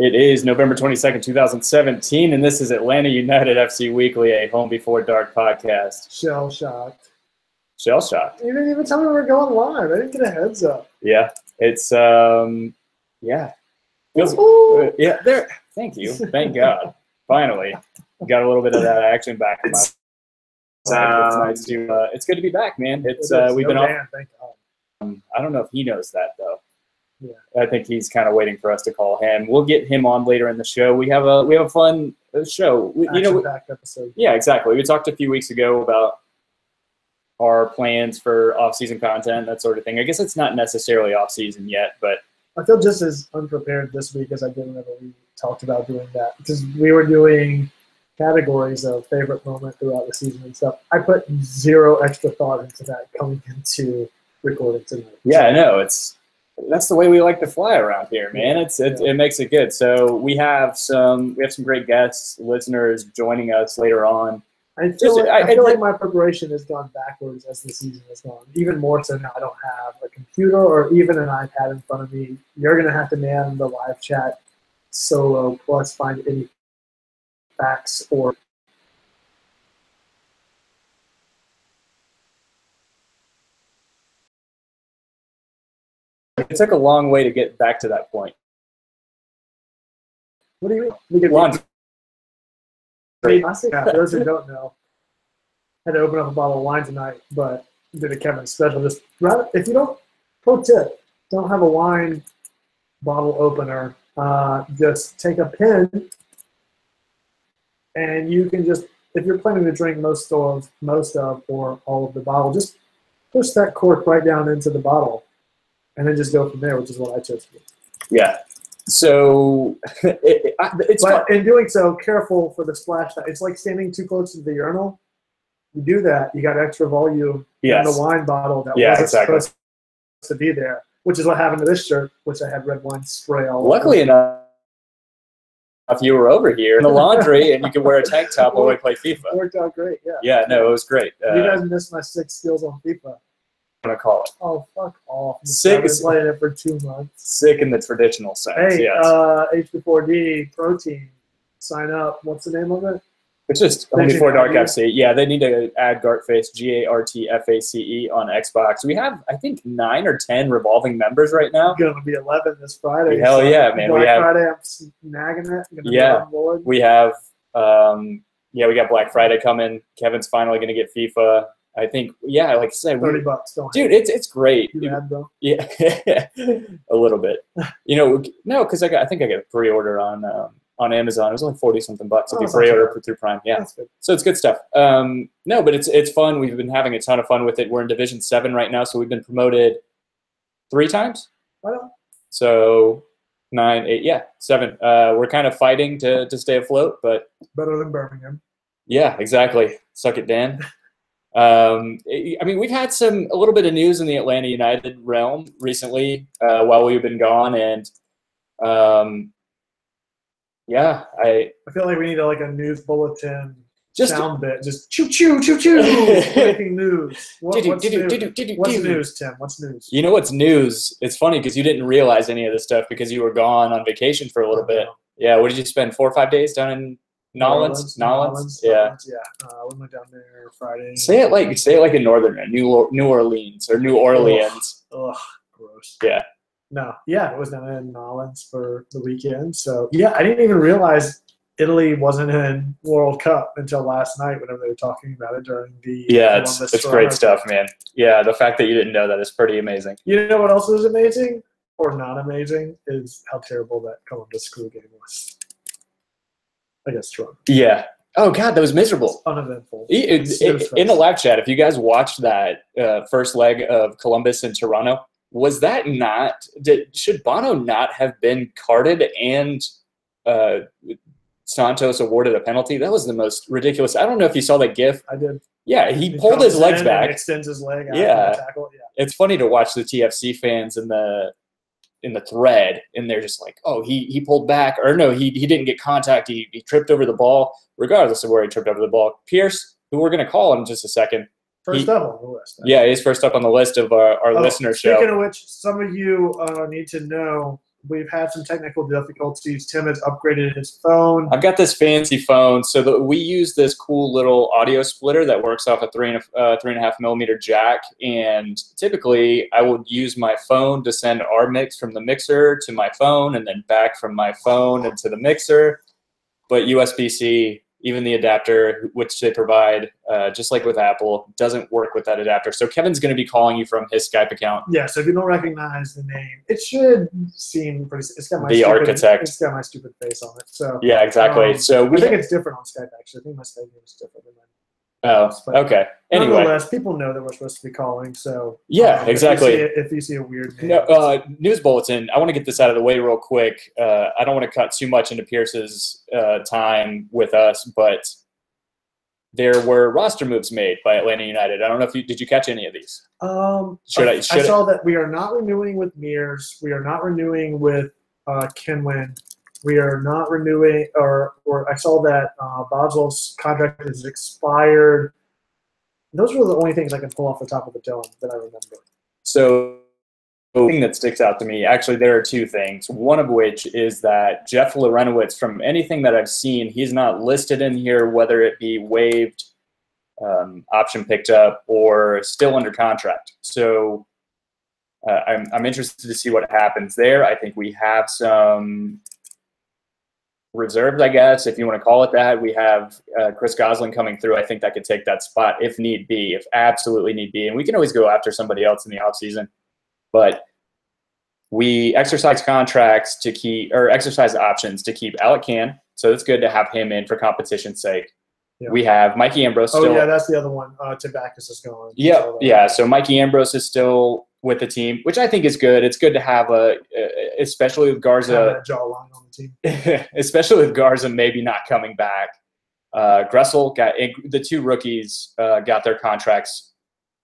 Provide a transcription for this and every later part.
It is November 22nd, 2017, and this is Atlanta United FC Weekly, a Home Before Dark podcast. Shell-shocked. Shell-shocked. You didn't even tell me we were going live. I didn't get a heads up. Yeah, it's, yeah. Feels, yeah, there. Thank you. Thank God. Finally. Got a little bit of that action back in my it's good to be back, man. It's we've been off. Thank God. I don't know if he knows that, though. Yeah. I think he's kind of waiting for us to call him. We'll get him on later in the show. We have a fun show. Action-packed episode. Yeah, exactly. We talked a few weeks ago about our plans for off-season content, that sort of thing. I guess it's not necessarily off-season yet, but I feel just as unprepared this week as I did whenever we talked about doing that, because we were doing categories of favorite moment throughout the season and stuff. I put zero extra thought into that coming into recording tonight. Yeah, I know. That's the way we like to fly around here, man. It makes it good. So we have some great guests, listeners joining us later on. I feel like my preparation has gone backwards as the season has gone. Even more so now I don't have a computer or even an iPad in front of me. You're going to have to man the live chat solo plus find any facts or it took a long way to get back to that point. What do you mean? We get laundry. For those who don't know, I had to open up a bottle of wine tonight, but did a Kevin special. Just rather, if you don't, pro tip, don't have a wine bottle opener. Just take a pen, and you can just, if you're planning to drink most of or all of the bottle, just push that cork right down into the bottle, and then just go from there, which is what I chose to do. Yeah. So but in doing so, careful for the splash. It's like standing too close to the urinal. You do that, you got extra volume in the wine bottle that wasn't supposed to be there, which is what happened to this shirt, which I had red wine spray all over. Luckily enough, you were over here in the laundry, and you could wear a tank top while we play FIFA. It worked out great, yeah. Yeah, no, it was great. You guys missed my 6 skills on FIFA. I'm going to call it. Oh, fuck off. Sick. I've been playing it for 2 months. Sick in the traditional sense, hey, yes. H4D, protein, sign up. What's the name of it? It's just Home Before Dark FC. Yeah, they need to add Gartface, Gartface on Xbox. We have, I think, 9 or 10 revolving members right now. Going to be 11 this Friday. Hell so yeah, man. Black Friday, I'm snagging it. Yeah, we have, we got Black Friday coming. Kevin's finally going to get FIFA. I think, yeah, like I said, $30. Dude, it's great. You mad, bro? Yeah, a little bit. No, because I think I got a pre-order on Amazon. It was only $40-something if you pre-order through Prime. Yeah, so it's good stuff. No, but it's fun. We've been having a ton of fun with it. We're in Division 7 right now, so we've been promoted 3 times. Well, so 9, 8, 7. We're kind of fighting to stay afloat, but better than Birmingham. Yeah, exactly. Suck it, Dan. I mean, we've had a little bit of news in the Atlanta United realm recently while we've been gone, and I feel like we need a news bulletin sound bit. Just choo choo choo choo. Breaking news. What's news, Tim? What's news? You know what's news? It's funny because you didn't realize any of this stuff because you were gone on vacation for a little bit. Yeah, what did you spend? 4 or 5 days down in Nolens? Yeah. We went down there Friday. Say it like a northerner, New Orleans or New Orleans. Ugh, gross. Yeah. No, yeah, it was down in Nolens for the weekend. So yeah, I didn't even realize Italy wasn't in World Cup until last night whenever they were talking about it during the it's great stuff, man. Yeah, the fact that you didn't know that is pretty amazing. You know what else is amazing or not amazing is how terrible that Columbus Crew game was. I guess Trump. Yeah. Oh, God, that was miserable. It's uneventful. In the live chat, if you guys watched that first leg of Columbus and Toronto, was that should Bono not have been carded and Santos awarded a penalty? That was the most ridiculous. I don't know if you saw that GIF. I did. Yeah, he pulled his legs back. Extends his leg out the tackle. Yeah. It's funny to watch the TFC fans in the thread, and they're just like, oh, he pulled back, or no, he didn't get contact, he tripped over the ball, regardless of where he tripped over the ball. Pierce, who we're going to call in just a second. First up on the list. Yeah, he's first up on the list of our listener show. Speaking of which, some of you need to know we've had some technical difficulties. Tim has upgraded his phone. I've got this fancy phone, so we use this cool little audio splitter that works off a 3.5 millimeter jack. And typically, I would use my phone to send our mix from the mixer to my phone, and then back from my phone into the mixer. But USB-C, even the adapter, which they provide, just like with Apple, doesn't work with that adapter. So Kevin's going to be calling you from his Skype account. Yeah, so if you don't recognize the name, it should seem pretty. It's got my architect. It's got my stupid face on it. So yeah, exactly. So I think it's different on Skype. Actually, I think my Skype name is different than mine. Oh, okay. Anyway, nonetheless, people know that we're supposed to be calling. So yeah, exactly. If you see a weird name, news bulletin. I want to get this out of the way real quick. I don't want to cut too much into Pierce's time with us, but there were roster moves made by Atlanta United. I don't know if did you catch any of these? I saw that we are not renewing with Mears. We are not renewing with Kinlan. We are not renewing, or I saw that Boswell's contract is expired. Those were the only things I can pull off the top of the dome that I remember. So the thing that sticks out to me, actually, there are two things. One of which is that Jeff Lorenowitz, from anything that I've seen, he's not listed in here, whether it be waived, option picked up, or still under contract. So I'm interested to see what happens there. I think we have some reserves, I guess, if you want to call it that. We have Chris Gosselin coming through. I think that could take that spot if need be, if absolutely need be. And we can always go after somebody else in the offseason. But we exercise contracts to keep, or exercise options to keep Alec Can. So it's good to have him in for competition's sake. Yeah. We have Mikey Ambrose still. Oh, yeah, that's the other one. Tabakis is gone. Yeah, yeah. So Mikey Ambrose is still with the team, which I think is good. It's good to have especially with Garza. Jawline on the team. Especially with Garza maybe not coming back. Gressel got the two rookies got their contracts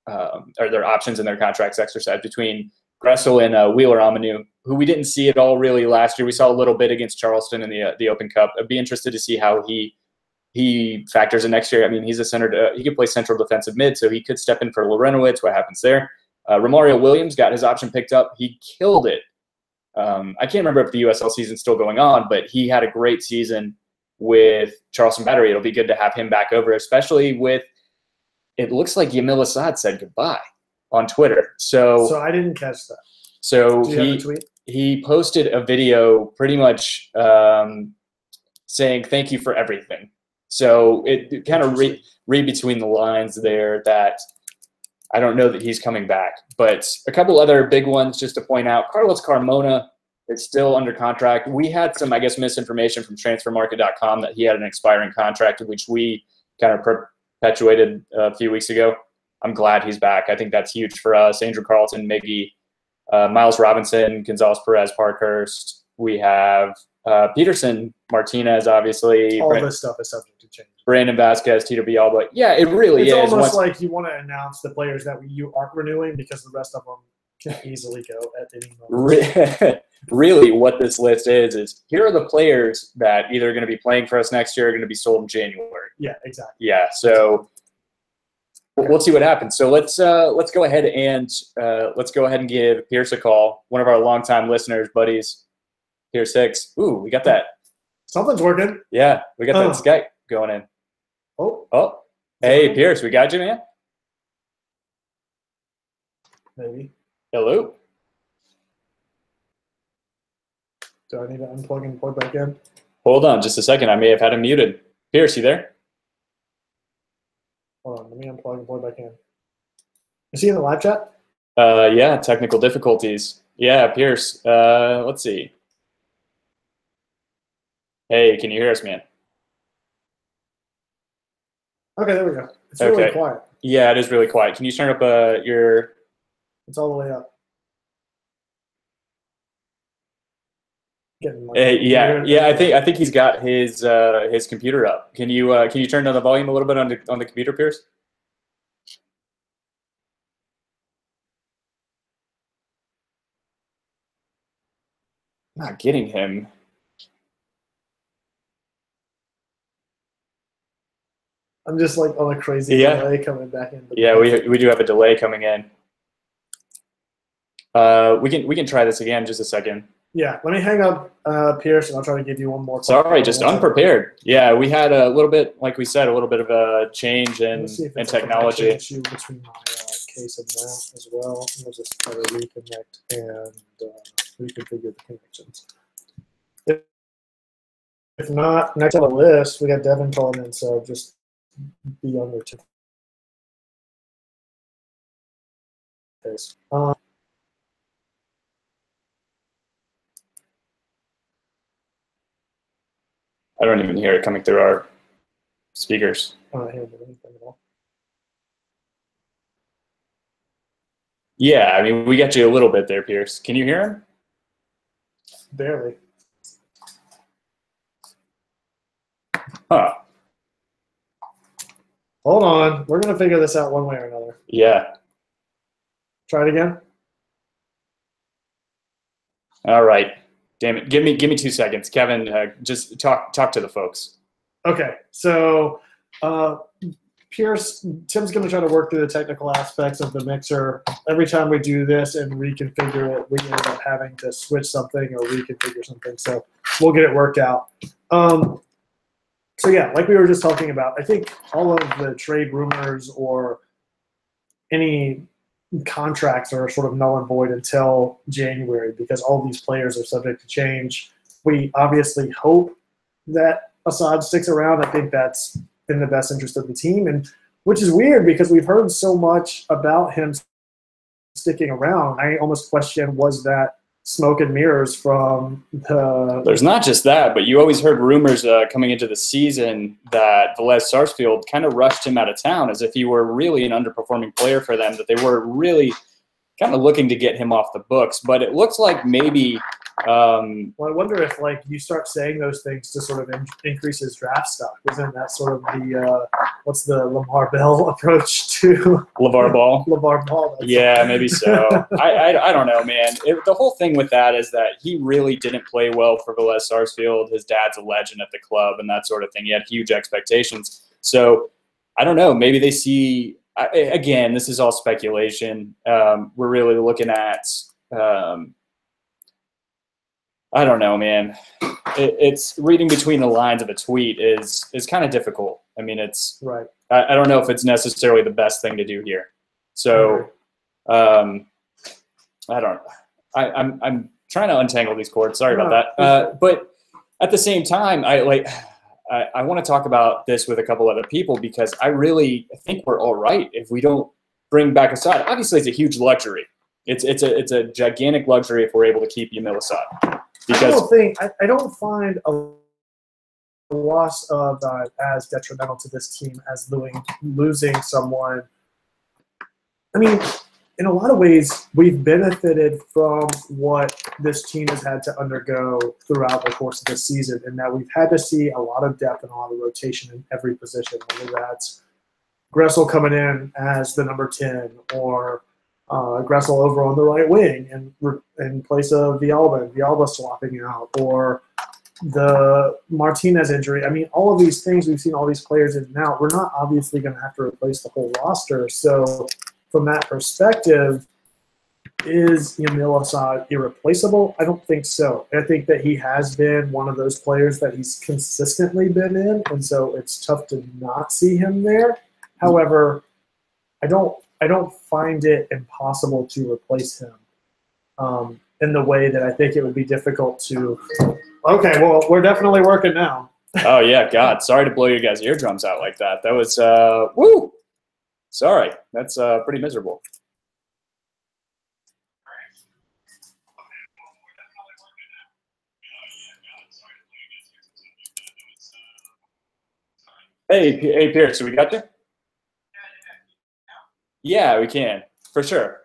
or their options and their contracts exercised between Gressel and Wheeler Amanu, who we didn't see at all really last year. We saw a little bit against Charleston in the Open Cup. I'd be interested to see how he factors in next year. I mean, he's a center. He could play central defensive mid, so he could step in for Lorenowitz. What happens there? Romario Williams got his option picked up. He killed it. I can't remember if the USL season's still going on, but he had a great season with Charleston Battery. It'll be good to have him back over, especially with – it looks like Yamil Assad said goodbye on Twitter. So I didn't catch that. So Do you have a tweet? He posted a video pretty much saying thank you for everything. So it kind of read between the lines there that – I don't know that he's coming back. But a couple other big ones just to point out. Carlos Carmona is still under contract. We had some, I guess, misinformation from transfermarket.com that he had an expiring contract, which we kind of perpetuated a few weeks ago. I'm glad he's back. I think that's huge for us. Andrew Carlton, Miggy, Miles Robinson, Gonzalez Perez, Parkhurst. We have Peterson, Martinez, obviously. All this stuff is subject to change. Brandon Vasquez, Tito Bialba. Yeah, it really is. It's almost like you want to announce the players that you aren't renewing because the rest of them can easily go at any moment. Really, what this list is here are the players that either are going to be playing for us next year or are going to be sold in January. Yeah, exactly. Yeah, so we'll see what happens. So let's go ahead and give Pierce a call. One of our longtime listeners, buddies, Pierce Hicks. Ooh, we got that. Something's working. Yeah, we got that Skype going in. Oh. Hey, Pierce, we got you, man. Maybe. Hello. Do I need to unplug and plug back in? Hold on just a second. I may have had him muted. Pierce, you there? Hold on. Let me unplug and plug back in. Is he in the live chat? Yeah, technical difficulties. Yeah, Pierce. Let's see. Hey, can you hear us, man? Okay, there we go. It's really quiet. Yeah, it is really quiet. Can you turn up your... It's all the way up. Yeah. I think he's got his computer up. Can you turn down the volume a little bit on the computer, Pierce? Not getting him. I'm just like on a crazy delay coming back in. Yeah, we do have a delay coming in. We can try this again just a second. Yeah, let me hang up Pierce, and I'll try to give you one more. Sorry, just unprepared. Yeah, we had a little bit, like we said, a little bit of a change in technology. Issue between my case and that as well. We'll just try to reconnect and reconfigure the connections. If not, next on the list, we got Devin calling in, so just be on your two. I don't even hear it coming through our speakers. Yeah, I mean, we got you a little bit there, Pierce. Can you hear him? Barely. Huh. Hold on. We're going to figure this out one way or another. Yeah. Try it again. All right. Damn it. Give me 2 seconds. Kevin, just talk to the folks. Okay. So Pierce, Tim's going to try to work through the technical aspects of the mixer. Every time we do this and reconfigure it, we end up having to switch something or reconfigure something. So we'll get it worked out. So yeah, like we were just talking about, I think all of the trade rumors or any contracts are sort of null and void until January because all these players are subject to change. We obviously hope that Assad sticks around. I think that's in the best interest of the team, and which is weird because we've heard so much about him sticking around. I almost question, was that smoke and mirrors from the... There's not just that, but you always heard rumors coming into the season that Velez Sarsfield kind of rushed him out of town as if he were really an underperforming player for them, that they were really kind of looking to get him off the books. But it looks like maybe... well, I wonder if like you start saying those things to sort of increase his draft stock. Isn't that sort of the what's the Lamar Bell approach to LeVar Ball? LeVar Ball. Yeah, maybe so. I don't know, man. The whole thing with that is that he really didn't play well for Velez Sarsfield. His dad's a legend at the club and that sort of thing. He had huge expectations. So I don't know. Maybe they see. Again, this is all speculation. We're really looking at. I don't know, man. It's reading between the lines of a tweet is kind of difficult. I mean, it's right. I don't know if it's necessarily the best thing to do here. So, I don't. I'm trying to untangle these cords. Sorry about that. But at the same time, I want to talk about this with a couple other people because I really think we're all right if we don't bring back Assad. Obviously, it's a huge luxury. It's a gigantic luxury if we're able to keep Yamil Assad. Because I don't find a loss of as detrimental to this team as losing someone. I mean, in a lot of ways, we've benefited from what this team has had to undergo throughout the course of this season, in that we've had to see a lot of depth and a lot of rotation in every position, whether that's Gressel coming in as the number 10 or Gressel over on the right wing in place of Villalba swapping out, or the Martinez injury. I mean, all of these things, we've seen all these players in and out. We're not obviously going to have to replace the whole roster. So from that perspective, is Yamil Assad irreplaceable? I don't think so. I think that he has been one of those players that he's consistently been in, and so it's tough to not see him there. However, I don't find it impossible to replace him in the way that I think it would be difficult to. Okay, well, we're definitely working now. Oh, yeah, God. Sorry to blow you guys' eardrums out like that. That was, woo! Sorry. That's pretty miserable. Hey, Pierce, we got you? Yeah, we can, for sure.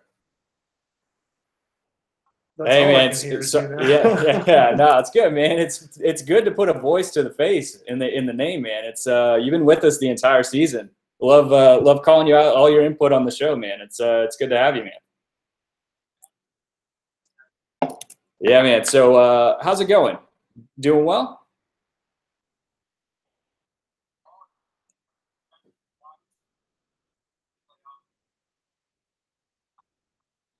That's hey man, no, it's good, man. It's good to put a voice to the face in the name, man. It's you've been with us the entire season. Love calling you out, all your input on the show, man. It's good to have you, man. Yeah, man. So how's it going? Doing well?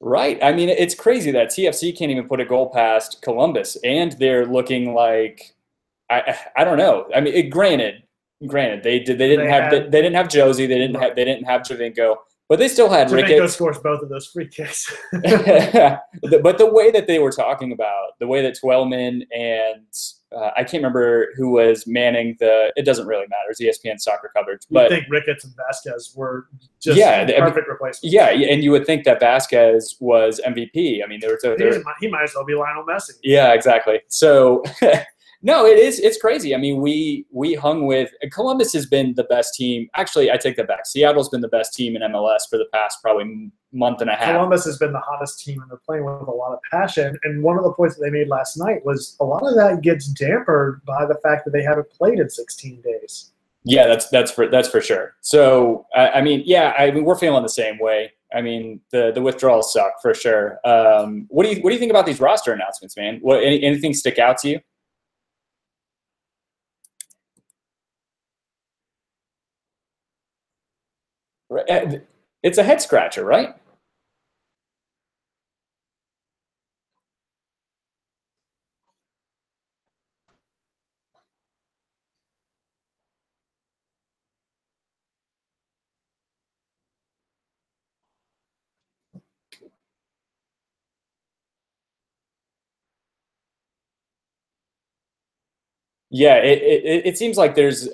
Right. I mean, it's crazy that TFC can't even put a goal past Columbus, and they're looking like I don't know. I mean, granted, they didn't have Josie, they didn't have Javinko, but they still had Javinko Ricketts. scores both of those free kicks. But the way that they were talking about, the way that Twellman and I can't remember who was manning it doesn't really matter. It's ESPN soccer coverage. But I think Ricketts and Vasquez were just perfect replacements. Yeah, and you would think that Vasquez was MVP. I mean, he might as well be Lionel Messi. Yeah, exactly. So no, it's crazy. I mean, we hung with Columbus has been the best team. Actually, I take that back. Seattle's been the best team in MLS for the past probably month and a half. Columbus has been the hottest team, and they're playing with a lot of passion. And one of the points that they made last night was a lot of that gets dampered by the fact that they haven't played in 16 days. Yeah, that's for sure. So I mean, we're feeling the same way. I mean, the withdrawals suck for sure. What do you think about these roster announcements, man? Anything stick out to you? It's a head scratcher, right? Yeah, it seems like there's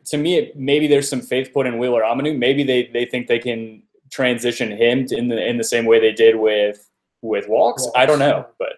to me maybe there's some faith put in Wheeler Amanu. Maybe they think they can transition him in the same way they did with Walks. I don't know, but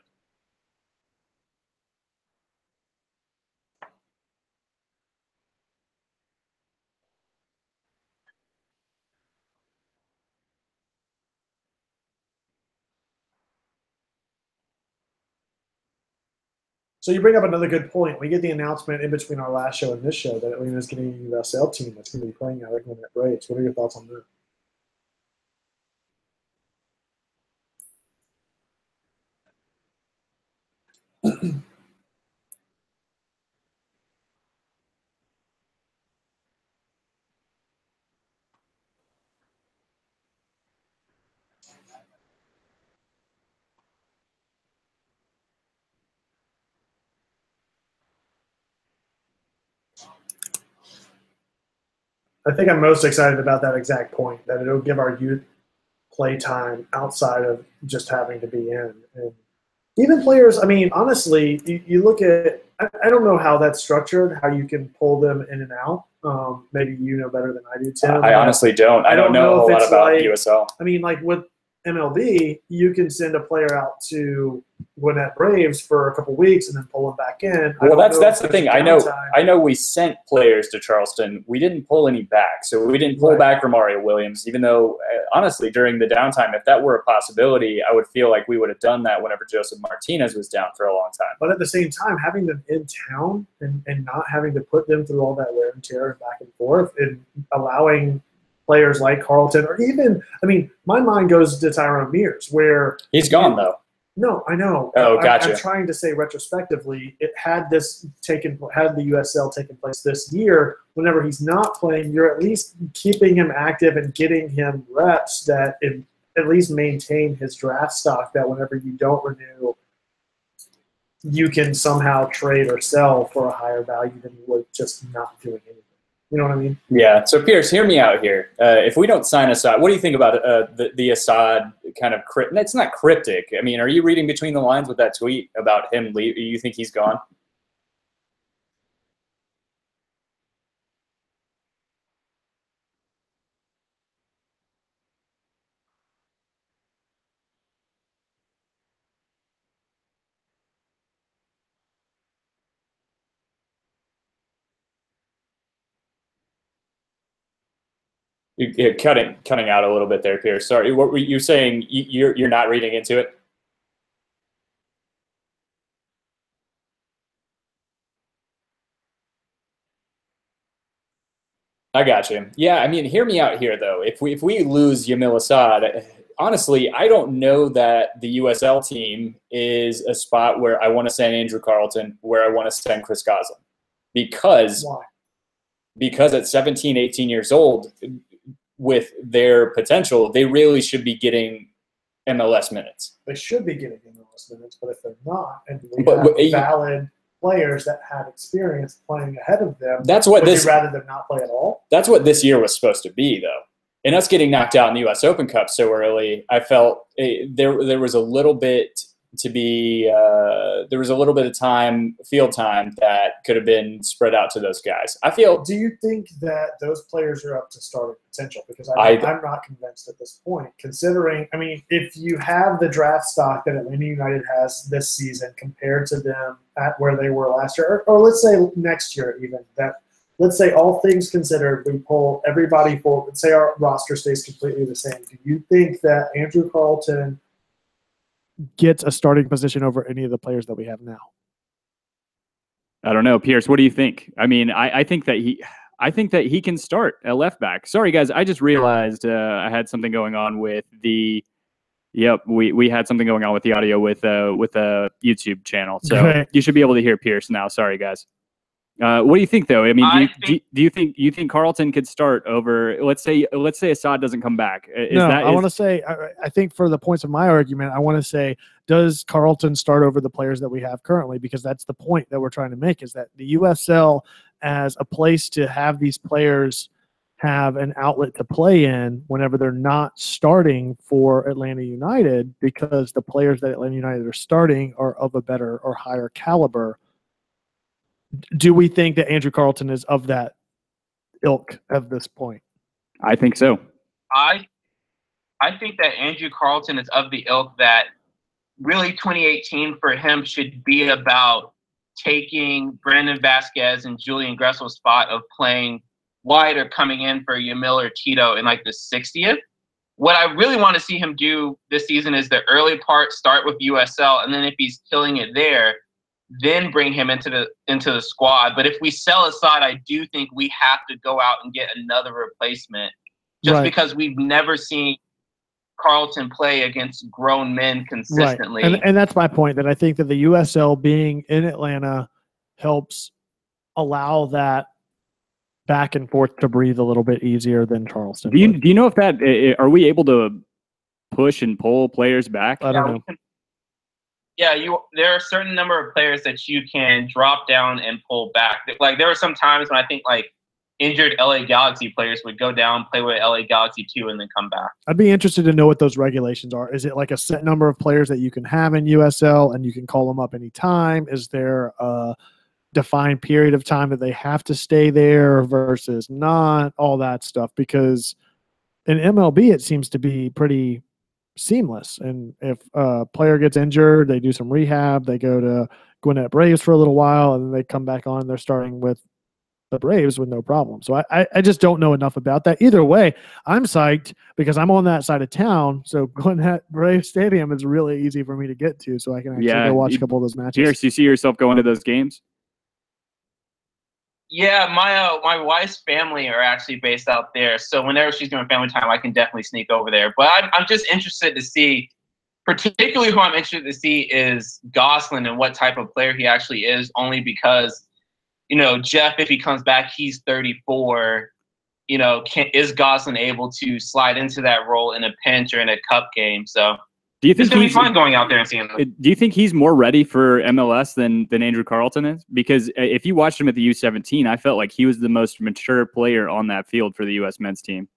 So you bring up another good point. We get the announcement in between our last show and this show that Atlanta's getting a USL team that's going to be playing out when that breaks. What are your thoughts on that? I think I'm most excited about that exact point, that it'll give our youth play time outside of just having to be in. And even players, I mean, honestly, you look at, I don't know how that's structured, how you can pull them in and out. Maybe you know better than I do, Tim. I honestly don't. I don't know a whole lot about USL. I mean, like with MLB, you can send a player out to Gwinnett Braves for a couple weeks and then pull them back in. Well, that's the thing. I know we sent players to Charleston. We didn't pull any back. So we didn't pull back Romario Williams, even though, honestly, during the downtime, if that were a possibility, I would feel like we would have done that whenever Joseph Martinez was down for a long time. But at the same time, having them in town and not having to put them through all that wear and tear and back and forth and allowing players like Carlton, or even, I mean, my mind goes to Tyrone Mears, where he's gone though. No, I know. Oh, gotcha. I'm trying to say retrospectively, had the USL taken place this year, whenever he's not playing, you're at least keeping him active and getting him reps that at least maintain his draft stock, that whenever you don't renew, you can somehow trade or sell for a higher value than you would just not doing anything. You know what I mean? Yeah. So, Pierce, hear me out here. If we don't sign Assad, what do you think about the Assad kind of cryptic? It's not cryptic. I mean, are you reading between the lines with that tweet about him leaving? You think he's gone? You're cutting out a little bit there, Pierce. Sorry, what were you saying? You're not reading into it? I got you. Yeah, I mean, hear me out here though. If we lose Yamil Assad, honestly, I don't know that the USL team is a spot where I want to send Andrew Carlton, where I want to send Chris Gosselin, because Why? Because at 17, 18 years old, with their potential, they really should be getting MLS minutes. They should be getting MLS minutes, but if they're not, and we have valid players that have experience playing ahead of them, would you rather them not play at all? That's what this year was supposed to be, though. And us getting knocked out in the U.S. Open Cup so early, I felt there was a little bit there was a little bit of field time that could have been spread out to those guys. Do you think that those players are up to starting potential? Because I'm not convinced at this point, considering, I mean, if you have the draft stock that Atlanta United has this season compared to them at where they were last year, or let's say next year even, let's say all things considered, we pull everybody forward, let's say our roster stays completely the same. Do you think that Andrew Carlton gets a starting position over any of the players that we have now? I don't know, Pierce. What do you think? I mean, I think that he can start at left back. Sorry, guys. I just realized I had something going on with the. Yep, we had something going on with the audio with a YouTube channel. So you should be able to hear Pierce now. Sorry, guys. What do you think, though? I mean, do you think Carlton could start over? Let's say Assad doesn't come back. I want to say I think for the points of my argument, I want to say, does Carlton start over the players that we have currently? Because that's the point that we're trying to make, is that the USL as a place to have these players have an outlet to play in whenever they're not starting for Atlanta United, because the players that Atlanta United are starting are of a better or higher caliber. Do we think that Andrew Carlton is of that ilk at this point? I think so. I think that Andrew Carlton is of the ilk that really 2018 for him should be about taking Brandon Vasquez and Julian Gressel's spot of playing wide or coming in for Yamil or Tito in like the 60th. What I really want to see him do this season is the early part, start with USL, and then if he's killing it there, then bring him into the squad. But if we sell Assad, I do think we have to go out and get another replacement, just because we've never seen Carlton play against grown men consistently. Right. And that's my point, that I think that the USL being in Atlanta helps allow that back and forth to breathe a little bit easier than Charleston. Do you know if that are we able to push and pull players back? I don't know. There are a certain number of players that you can drop down and pull back. Like there are some times when I think like injured LA Galaxy players would go down, play with LA Galaxy 2, and then come back. I'd be interested to know what those regulations are. Is it like a set number of players that you can have in USL and you can call them up anytime? Is there a defined period of time that they have to stay there versus not? All that stuff. Because in MLB, it seems to be pretty seamless. And if a player gets injured, they do some rehab, they go to Gwinnett Braves for a little while, and then they come back on. They're starting with the Braves with no problem. So I just don't know enough about that. Either way, I'm psyched because I'm on that side of town. So Gwinnett Braves Stadium is really easy for me to get to, so I can actually go watch a couple of those matches. Pierce, you see yourself going to those games? Yeah, my wife's family are actually based out there. So whenever she's doing family time, I can definitely sneak over there. But I'm just interested to see, particularly who I'm interested to see is Gosselin and what type of player he actually is, only because, you know, Jeff, if he comes back, he's 34. You know, is Gosselin able to slide into that role in a pinch or in a cup game? So do you think it's going to be fun going out there and seeing them. Do you think he's more ready for MLS than Andrew Carlton is? Because if you watched him at the U17, I felt like he was the most mature player on that field for the U.S. men's team.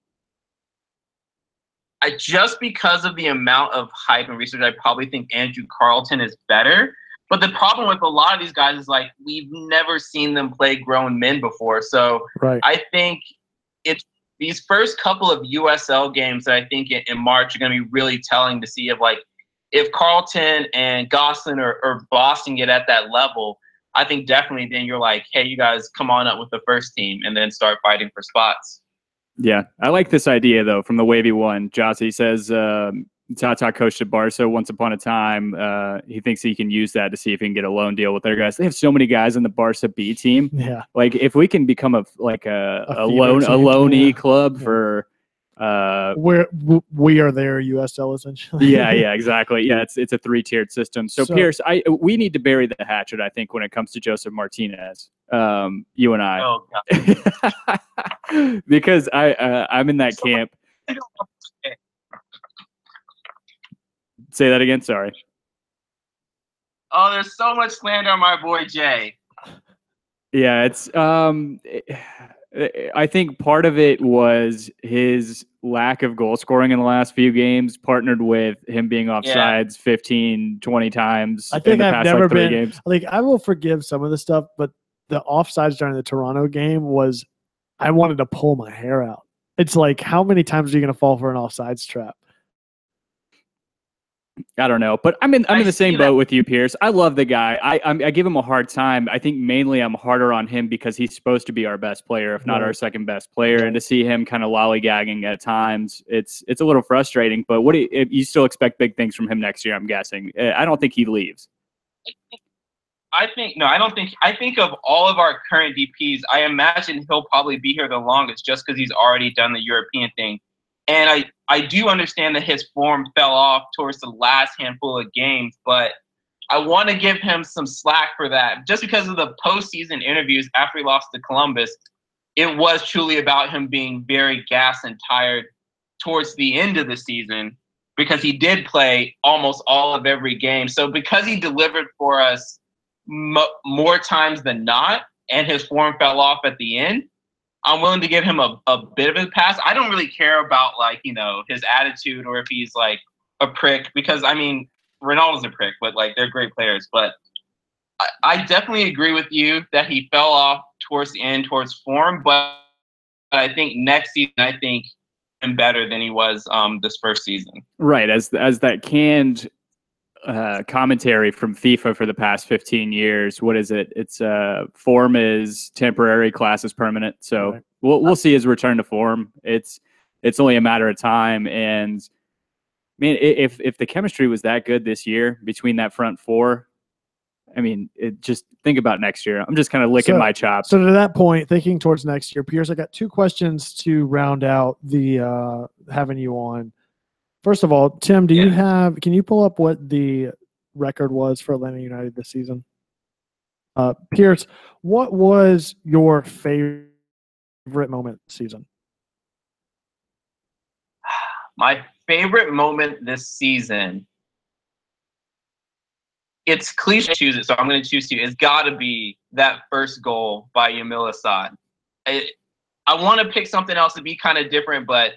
Just because of the amount of hype and research, I probably think Andrew Carlton is better. But the problem with a lot of these guys is, like, we've never seen them play grown men before. So I think it's these first couple of USL games that I think in March are going to be really telling to see if Carlton and Gosselin are bossing it at that level. I think definitely then you're like, hey, you guys come on up with the first team and then start fighting for spots. Yeah, I like this idea, though, from the Wavy One. Jossie says Tata coached at Barca once upon a time. He thinks he can use that to see if he can get a loan deal with their guys. They have so many guys in the Barca B team. Yeah, like if we can become a loanee club for we are there USL essentially. yeah, exactly. Yeah, it's a 3-tiered system. So Pierce, we need to bury the hatchet, I think, when it comes to Joseph Martinez. You and I. Oh, God. Because I'm in that camp. Say that again. Sorry. Oh, there's so much slander on my boy Jay. Yeah, it's I think part of it was his lack of goal scoring in the last few games, partnered with him being offsides 15, 20 times. I think in the I've past, never like, 3 been games. like, I will forgive some of the stuff, but the offsides during the Toronto game was, I wanted to pull my hair out. It's like, how many times are you going to fall for an offsides trap? I don't know, but I'm in the same boat with you, Pierce. I love the guy. I give him a hard time. I think mainly I'm harder on him because he's supposed to be our best player, if not our second best player. And to see him kind of lollygagging at times, it's a little frustrating. But you still expect big things from him next year? I'm guessing. I don't think he leaves. I think of all of our current DPs, I imagine he'll probably be here the longest just because he's already done the European thing. And I do understand that his form fell off towards the last handful of games, but I want to give him some slack for that. Just because of the postseason interviews after he lost to Columbus, it was truly about him being very gassed and tired towards the end of the season because he did play almost all of every game. So because he delivered for us more times than not and his form fell off at the end, I'm willing to give him a bit of a pass. I don't really care about, like, his attitude or if he's like a prick, because I mean, Ronaldo's a prick, but like, they're great players. But I definitely agree with you that he fell off towards the end, towards form. But I think next season, I think him better than he was this first season. Right, as that canned commentary from FIFA for the past 15 years. What is it? It's form is temporary, class is permanent. So we'll see his return to form. It's only a matter of time. And man, if the chemistry was that good this year between that front four, I mean, just think about next year. I'm just kind of licking my chops. So to that point, thinking towards next year, Pierce, I got 2 questions to round out the having you on. First of all, Tim, can you pull up what the record was for Atlanta United this season? Pierce, what was your favorite moment this season? My favorite moment this season, it's cliche to choose it, so I'm going to choose to. It's got to be that first goal by Yamil Assad. I want to pick something else to be kind of different, but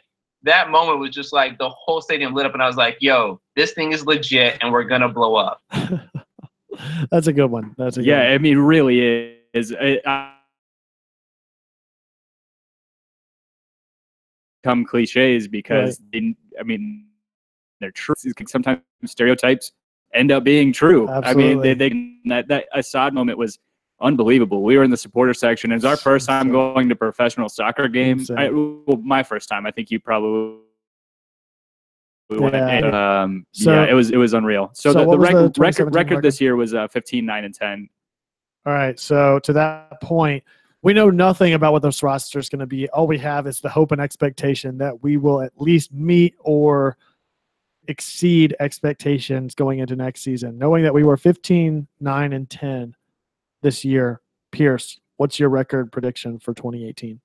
that moment was just like the whole stadium lit up, and I was like, yo, this thing is legit, and we're going to blow up. That's a good one. That's a good one. I mean, really is. Come cliches because they're true. Sometimes stereotypes end up being true. Absolutely. I mean, that Assad moment was unbelievable. We were in the supporter section. It was our first time going to professional soccer games. My first time. I think you probably went. It was unreal. So the record this year was 15-9-10. All right. So to that point, we know nothing about what this roster is going to be. All we have is the hope and expectation that we will at least meet or exceed expectations going into next season. Knowing that we were 15-9-10 this year, Pierce, what's your record prediction for 2018?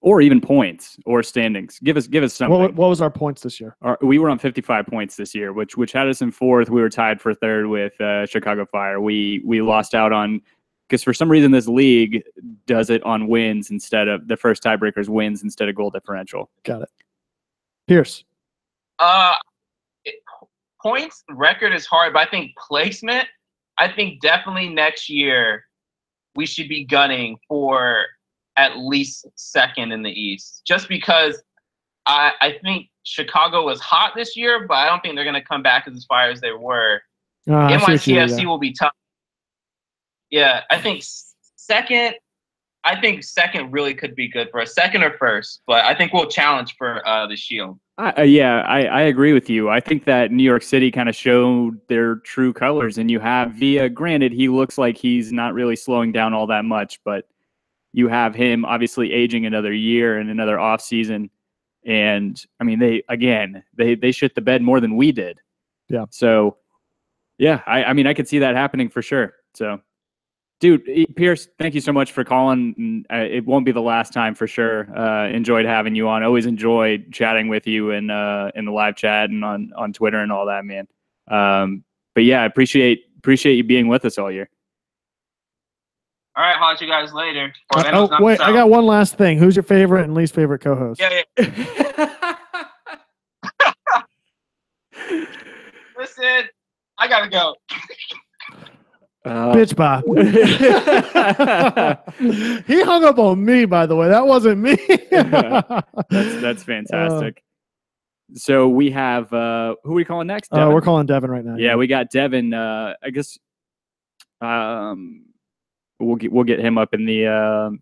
Or even points or standings. Give us something. What was our points this year? We were on 55 points this year, which had us in 4th. We were tied for 3rd with Chicago Fire. We lost out on, because for some reason this league does it on wins instead of the first tiebreakers wins instead of goal differential. Got it. Pierce. Points record is hard, but I think placement, I think definitely next year we should be gunning for at least 2nd in the East. Just because I think Chicago was hot this year, but I don't think they're going to come back as far as they were. NYCFC will be tough. Yeah, I think second really could be good for us. 2nd or 1st, but I think we'll challenge for the Shield. I agree with you. I think that New York City kind of showed their true colors, and you have Villa. Granted, he looks like he's not really slowing down all that much, but you have him obviously aging another year and another off season. And I mean, they shit the bed more than we did. Yeah. So yeah, I mean, I could see that happening for sure. So, dude, Pierce, thank you so much for calling. It won't be the last time for sure. Enjoyed having you on. Always enjoyed chatting with you in the live chat and on Twitter and all that, man. But yeah, I appreciate you being with us all year. All right, holler at you guys later. Wait, I got one last thing. Who's your favorite and least favorite co-host? Yeah. Listen, I gotta go. Bitch, bye. He hung up on me, by the way. That wasn't me. That's fantastic. So we have who are we calling next? We're calling Devin right now. Yeah, we got Devin. I guess we'll get him up in the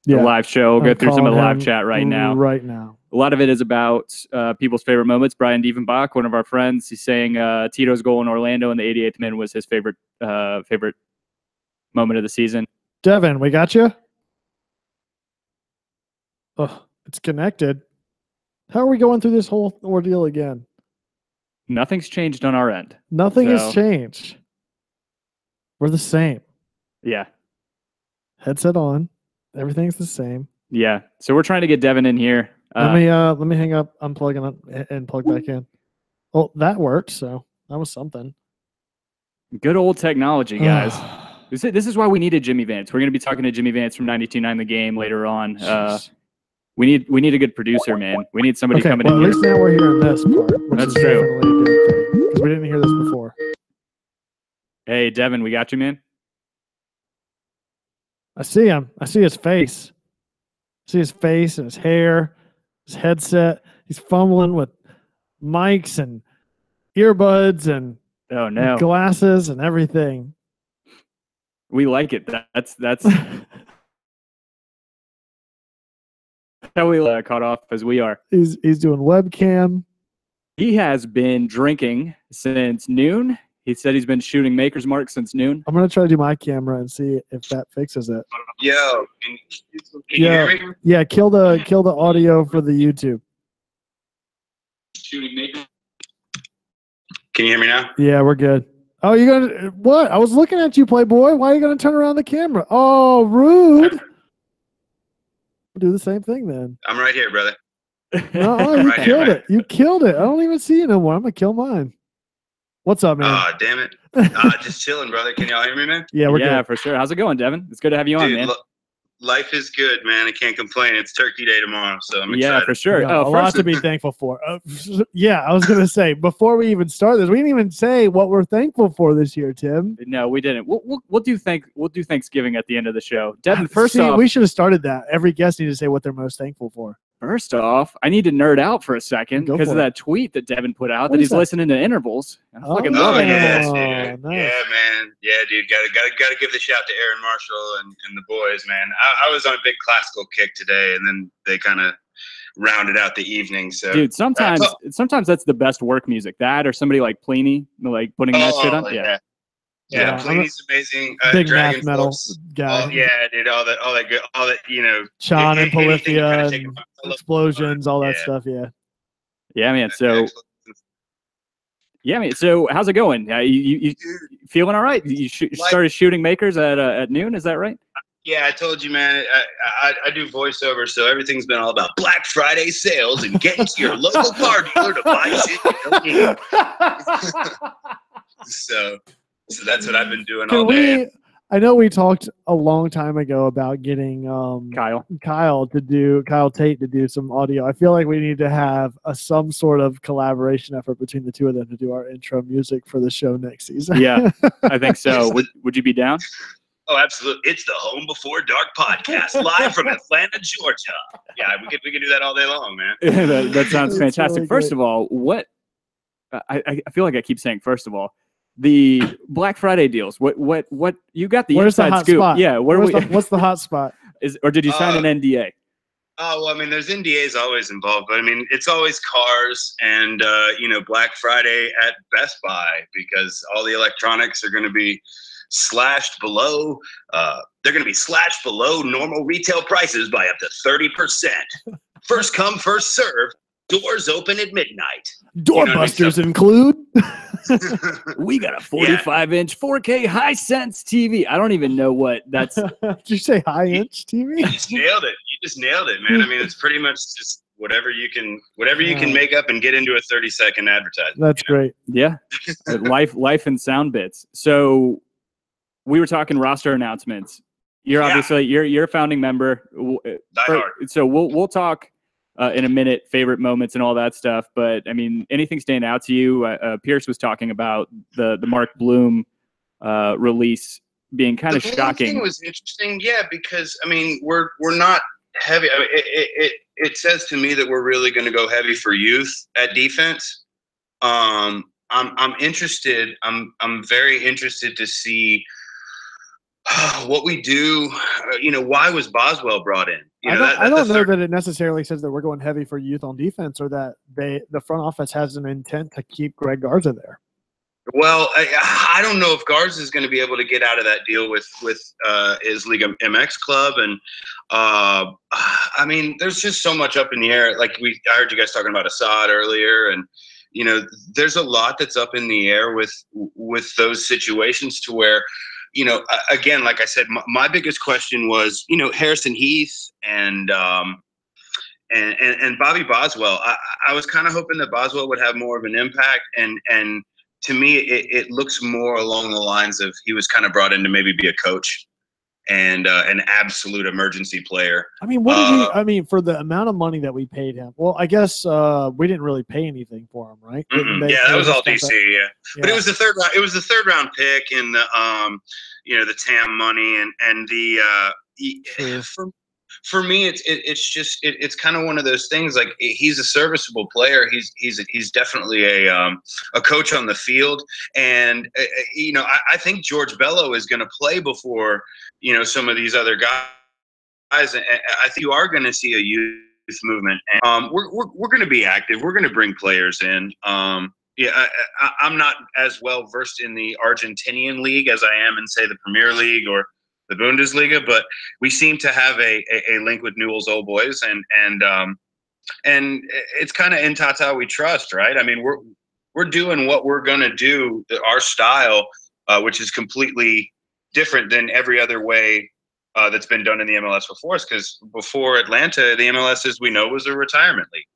live show. We'll go through some of the live chat right now. Right now. A lot of it is about people's favorite moments. Brian Dievenbach, one of our friends, he's saying Tito's goal in Orlando in the 88th minute was his favorite moment of the season. Devin, we got you? Oh, it's connected. How are we going through this whole ordeal again? Nothing's changed on our end. Nothing has changed. We're the same. Yeah. Headset on. Everything's the same. Yeah. So we're trying to get Devin in here. Let me hang up, unplug and plug back in. Oh, that worked. So that was something. Good old technology, guys. This is why we needed Jimmy Vance. We're going to be talking to Jimmy Vance from 92.9 The Game later on. We need a good producer, man. We need somebody coming in. At least now we're hearing this part. That's true. Definitely a good thing, because we didn't hear this before. Hey, Devin, we got you, man. I see him. I see his face. I see his face and his hair, his headset. He's fumbling with mics and earbuds and glasses and everything. We like it. That's how we caught off as we are. He's doing webcam. He has been drinking since noon. He said he's been shooting Maker's Mark since noon. I'm gonna try to do my camera and see if that fixes it. Yo, can you hear me? Yeah, kill the audio for the YouTube. Shooting Maker. Can you hear me now? Yeah, we're good. Oh, you gonna what? I was looking at you, Playboy. Why are you gonna turn around the camera? Oh, rude. We'll do the same thing then. I'm right here, brother. No, you killed it. You killed it. I don't even see you no more. I'm gonna kill mine. What's up, man? Oh, damn it. Just chilling, brother. Can y'all hear me, man? Yeah, we're good. For sure. How's it going, Devin? It's good to have you on, man. Life is good, man. I can't complain. It's Turkey Day tomorrow, so I'm excited. Yeah, for sure. A lot to be thankful for. Yeah, I was going to say, before we even start this, we didn't even say what we're thankful for this year, Tim. No, we didn't. We'll do Thanksgiving at the end of the show. Devin, first off, we should have started that. Every guest needs to say what they're most thankful for. First off, I need to nerd out for a second because of that tweet that Devin put out that he's listening to intervals. I fucking love it. Yes, dude. Nice. Yeah, man. Yeah, dude. Gotta give the shout to Aaron Marshall and the boys, man. I was on a big classical kick today, and then they kind of rounded out the evening. So, dude, sometimes that's the best work music. That or somebody like Pliny, like putting that shit on. Yeah, Pliny's amazing. Big math metal guy. Dude, all that good, Sean and Polyphia, and explosions, all that stuff. Yeah, man. So how's it going? You feeling all right? You started shooting Makers at noon. Is that right? Yeah, I told you, man. I do voiceover, so everything's been all about Black Friday sales and getting to your local car dealer to buy shit you don't need. So that's what I've been doing all day. I know we talked a long time ago about getting Kyle Tate to do some audio. I feel like we need to have some sort of collaboration effort between the two of them to do our intro music for the show next season. Yeah, I think so. Would you be down? Oh, absolutely. It's the Home Before Dark podcast, live from Atlanta, Georgia. Yeah, we could do that all day long, man. that sounds fantastic. Really first of all, I feel like I keep saying first of all, the Black Friday deals. What you got the Where's inside the hot scoop? Spot? Yeah, what's the hot spot? Or did you sign an NDA? Oh, well, I mean, there's NDAs always involved, but I mean, it's always cars and Black Friday at Best Buy because all the electronics are going to be slashed below. They're going to be slashed below normal retail prices by up to 30%. First come, first serve. Doors open at midnight. Doorbusters include. We got a 45-inch 4K Hisense TV. I don't even know what that's. Did you say high-inch TV? You just nailed it. Man. I mean, it's pretty much just whatever you can make up and get into a 30-second advertisement. That's great. Yeah. life and sound bits. So we were talking roster announcements. You're obviously you're a founding member. So we'll talk in a minute, favorite moments and all that stuff. But I mean, anything stand out to you? Pierce was talking about the Mark Blum release being kind of shocking. The thing was interesting, because I mean we're not heavy. I mean, it says to me that we're really going to go heavy for youth at defense. I'm interested. I'm very interested to see what we do. Why was Boswell brought in? I don't know that it necessarily says that we're going heavy for youth on defense, or that the front office has an intent to keep Greg Garza there. Well, I don't know if Garza is going to be able to get out of that deal with his Liga MX club, and I mean, there's just so much up in the air. Like I heard you guys talking about Assad earlier, and there's a lot that's up in the air with those situations to where, again, like I said, my biggest question was, Harrison Heath and Bobby Boswell. I was kind of hoping that Boswell would have more of an impact, and to me, it looks more along the lines of he was kind of brought in to maybe be a coach and an absolute emergency player. I mean, what did he? I mean, for the amount of money that we paid him. Well, I guess we didn't really pay anything for him, right? That was all DC. Yeah, but it was the third round. It was the third round pick in the the TAM money and the For me, it's kind of one of those things. Like, he's a serviceable player. He's definitely a coach on the field, and I think George Bello is going to play before some of these other guys. And I think you are going to see a youth movement. And, we're going to be active. We're going to bring players in. I'm not as well versed in the Argentinian league as I am in, say, the Premier League or the Bundesliga, but we seem to have a link with Newell's Old Boys, and it's kind of in Tata we trust, right? I mean, we're doing what we're gonna do, our style, which is completely different than every other way that's been done in the MLS before us. Because before Atlanta, the MLS, as we know, was a retirement league.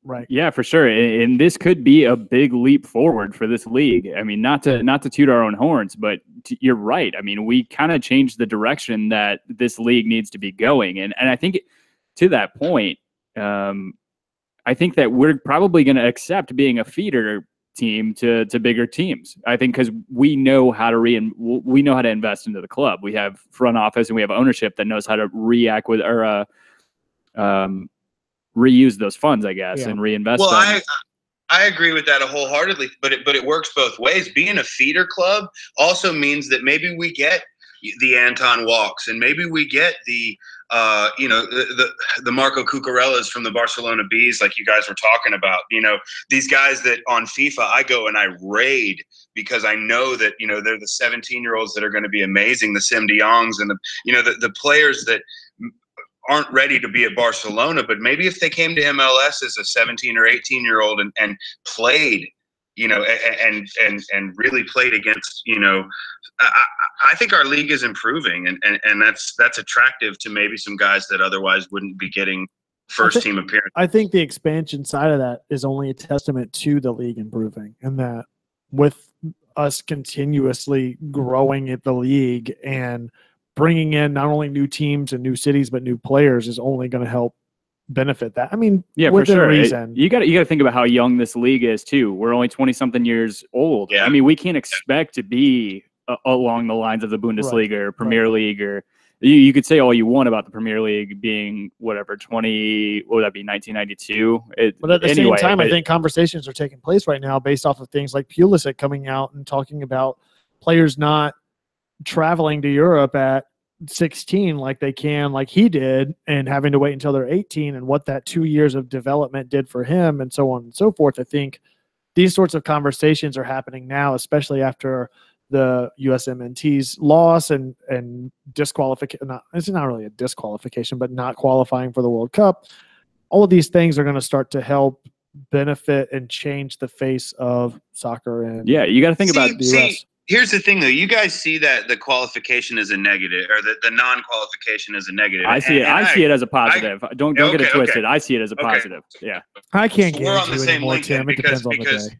Right. Yeah, for sure. And this could be a big leap forward for this league. I mean, not to toot our own horns, but you're right. I mean, we kind of changed the direction that this league needs to be going. And I think to that point, I think that we're probably going to accept being a feeder team to bigger teams. I think because we know how to we know how to invest into the club. We have front office and we have ownership that knows how to react with or reuse those funds, I guess, and reinvest them. Well, I agree with that wholeheartedly, but it works both ways. Being a feeder club also means that maybe we get the Anton Walks, and maybe we get the the Marco Cucurellas from the Barcelona Bees, like you guys were talking about. These guys that on FIFA I go and I raid because I know that they're the 17-year-olds that are going to be amazing, the Sim de Jongs and the players that aren't ready to be at Barcelona, but maybe if they came to MLS as a 17 or 18-year-old and played, and really played against, I think our league is improving, and that's attractive to maybe some guys that otherwise wouldn't be getting first team appearance. I think the expansion side of that is only a testament to the league improving, and that with us continuously growing at the league and bringing in not only new teams and new cities, but new players is only going to help benefit that. I mean, yeah, for sure. You got to think about how young this league is too. We're only 20-something years old. Yeah. I mean, we can't expect to be along the lines of the Bundesliga or Premier League, or you could say all you want about the Premier League being whatever 20. What would that be? 1992. But at the same time, I think conversations are taking place right now based off of things like Pulisic coming out and talking about players not traveling to Europe at 16 like he did, and having to wait until they're 18, and what that 2 years of development did for him, and so on and so forth. I think these sorts of conversations are happening now, especially after the USMNT's loss and disqualification. It's not really a disqualification, but not qualifying for the World Cup. All of these things are going to start to help benefit and change the face of soccer. And yeah, you got to think about the US. Here's the thing, though. You guys see that the qualification is a negative, or the non-qualification is a negative. I see it. I see it as a positive. Don't get it twisted. Okay. I see it as a positive. Yeah. I can't We're on the guarantee same anymore, link Tim. then, It depends on the day.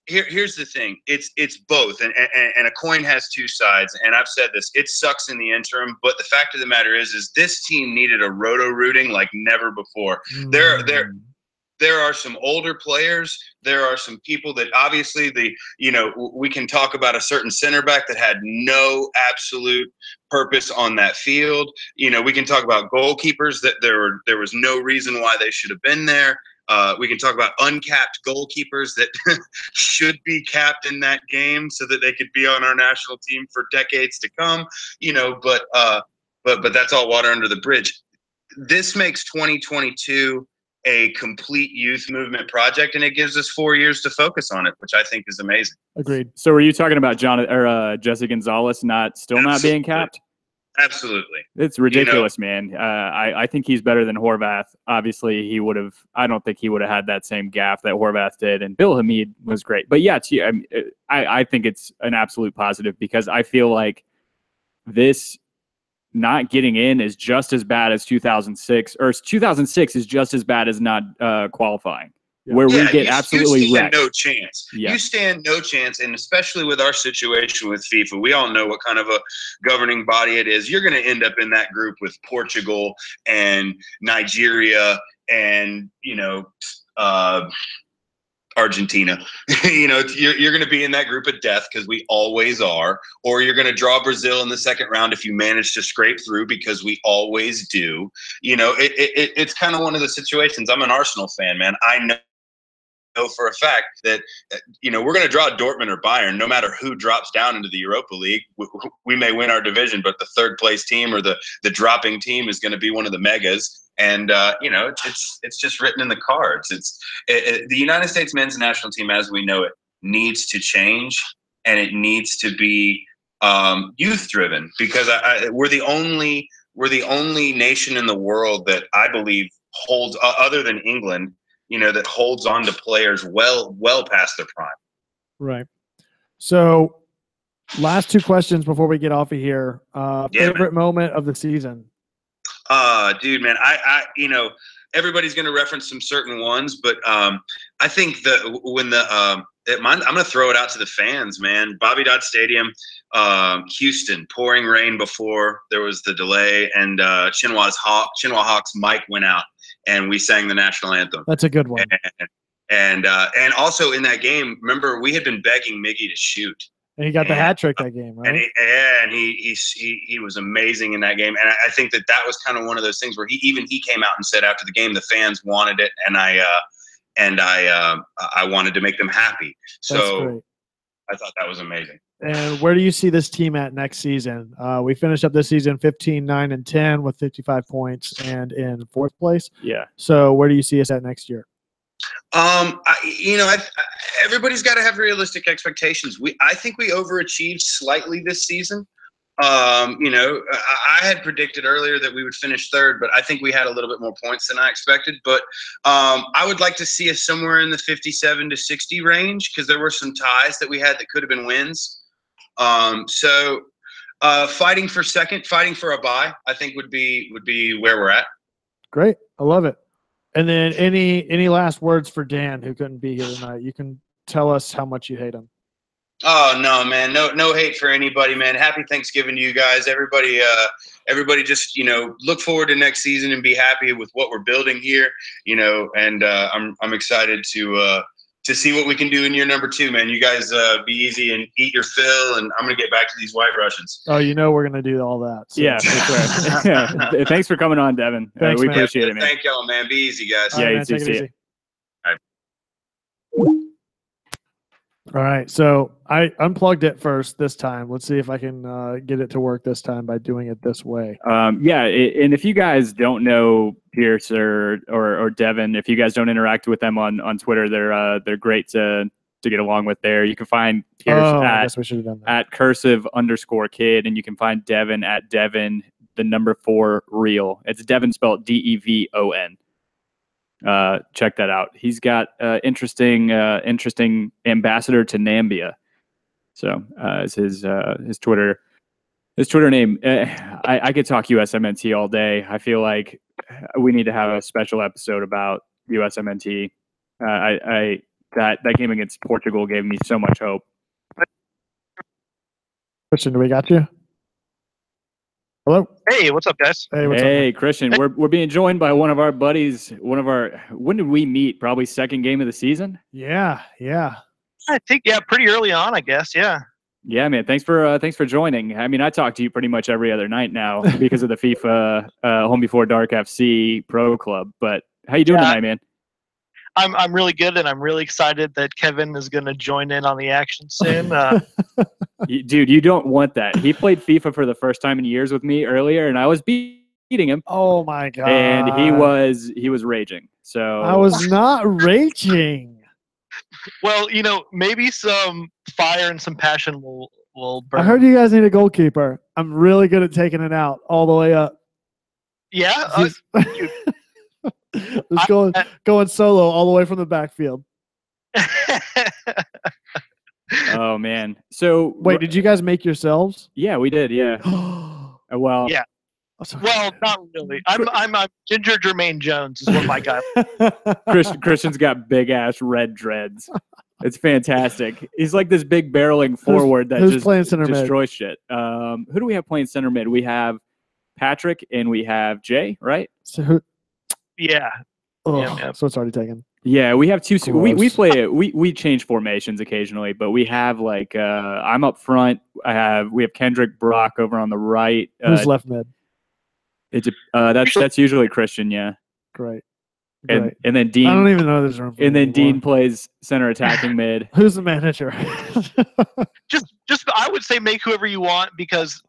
Here's the thing. It's both, and a coin has two sides. And I've said this. It sucks in the interim, but the fact of the matter is this team needed a roto-rooting like never before. There are some older players. There are some people that obviously we can talk about a certain center back that had no absolute purpose on that field. We can talk about goalkeepers that there was no reason why they should have been there. We can talk about uncapped goalkeepers that should be capped in that game so that they could be on our national team for decades to come. But that's all water under the bridge. This makes 2022 a complete youth movement project, and it gives us 4 years to focus on it, which I think is amazing. Agreed. So were you talking about Jesse Gonzalez not being capped? Absolutely. It's ridiculous, man. I think he's better than Horvath. Obviously, I don't think he would have had that same gaff that Horvath did, and Bill Hamid was great. But yeah, I think it's an absolute positive because I feel like this not getting in is just as bad as 2006, or 2006 is just as bad as not qualifying, where we get absolutely wrecked. No chance. Yeah. You stand no chance, and especially with our situation with FIFA, we all know what kind of a governing body it is. You're going to end up in that group with Portugal and Nigeria and Argentina. You're going to be in that group of death because we always are, or you're going to draw Brazil in the second round if you manage to scrape through, because we always do. It's kind of one of the situations. I'm an Arsenal fan, man. I know for a fact that we're going to draw Dortmund or Bayern no matter who drops down into the Europa League. We may win our division, but the third place team or the dropping team is going to be one of the megas. And it's just written in the cards. The United States men's national team, as we know it, needs to change, and it needs to be youth driven, because we're the only nation in the world that I believe holds, other than England, that holds on to players well past their prime. Right. So, last two questions before we get off of here. Favorite moment of the season? Dude, man, I everybody's going to reference some certain ones, but I think that when I'm going to throw it out to the fans, man. Bobby Dodd Stadium, Houston, pouring rain before there was the delay, and Chinhua Hawks' mic went out, and we sang the national anthem. That's a good one. And also in that game, remember, we had been begging Miggy to shoot. And he got the hat trick that game, right? And he was amazing in that game. And I think that was kind of one of those things where he came out and said after the game the fans wanted it, and I wanted to make them happy. So I thought that was amazing. And where do you see this team at next season? We finished up this season 15-9-10 with 55 points and in fourth place. Yeah. So where do you see us at next year? Everybody's got to have realistic expectations. I think we overachieved slightly this season. I had predicted earlier that we would finish third, but I think we had a little bit more points than I expected. But I would like to see us somewhere in the 57 to 60 range, because there were some ties that we had that could have been wins. So fighting for second, fighting for a bye, I think would be where we're at. Great. I love it. And then any last words for Dan, who couldn't be here tonight? You can tell us how much you hate him. Oh no, man, no hate for anybody, man. Happy Thanksgiving to you guys. Everybody just look forward to next season and be happy with what we're building here. And I'm excited to see what we can do in year number 2, man. You guys be easy and eat your fill, and I'm gonna get back to these White Russians. Oh, we're gonna do all that. So. Yeah, for sure. Yeah. Thanks for coming on, Devin. Thanks, we man. appreciate it, man. Thank y'all, man. Be easy, guys. All right, man, take it easy. All right, so I unplugged it first this time. Let's see if I can get it to work this time by doing it this way. And if you guys don't know Pierce or Devin, if you guys don't interact with them on Twitter, they're great to get along with there. You can find Pierce at @cursive_kid, and you can find Devin at Devin 4 real. It's Devin spelled DEVON. Check that out. He's got interesting ambassador to Nambia. So is his Twitter name. I could talk USMNT all day. I feel like we need to have a special episode about USMNT. That game against Portugal gave me so much hope. Christian, do we got you? Hello. Hey, what's up, guys? Hey, what's Hey, up? Christian, we're being joined by one of our buddies. When did we meet? Probably second game of the season. Yeah. I think pretty early on, I guess. Yeah. Yeah, man. Thanks for joining. I mean, I talk to you pretty much every other night now because of the FIFA Home Before Dark FC Pro Club. But how you doing tonight, man? I'm really good, and I'm really excited that Kevin is going to join in on the action soon. Dude, you don't want that. He played FIFA for the first time in years with me earlier, and I was beating him. Oh my god! And he was raging. So I was not raging. Well, maybe some fire and some passion will burn. I heard you guys need a goalkeeper. I'm really good at taking it out all the way up. Yeah. Just going solo all the way from the backfield. Oh man. So wait, did you guys make yourselves? Yeah, we did. Yeah. Well. Yeah. Well, not really. I'm Ginger Jermaine Jones is what my guy. Christian's got big ass red dreads. It's fantastic. He's like this big barreling forward that just destroys shit. Who do we have playing center mid? We have Patrick and we have Jay, right? So who? Yeah. Oh, yeah. So it's already taken. Yeah, we have two. We play it. We change formations occasionally, but we have like I'm up front. We have Kendrick Brock over on the right. Who's left mid? That's usually Christian. Yeah. Great. And then Dean. I don't even know this room. And then Dean plays center attacking mid. Who's the manager? just I would say make whoever you want because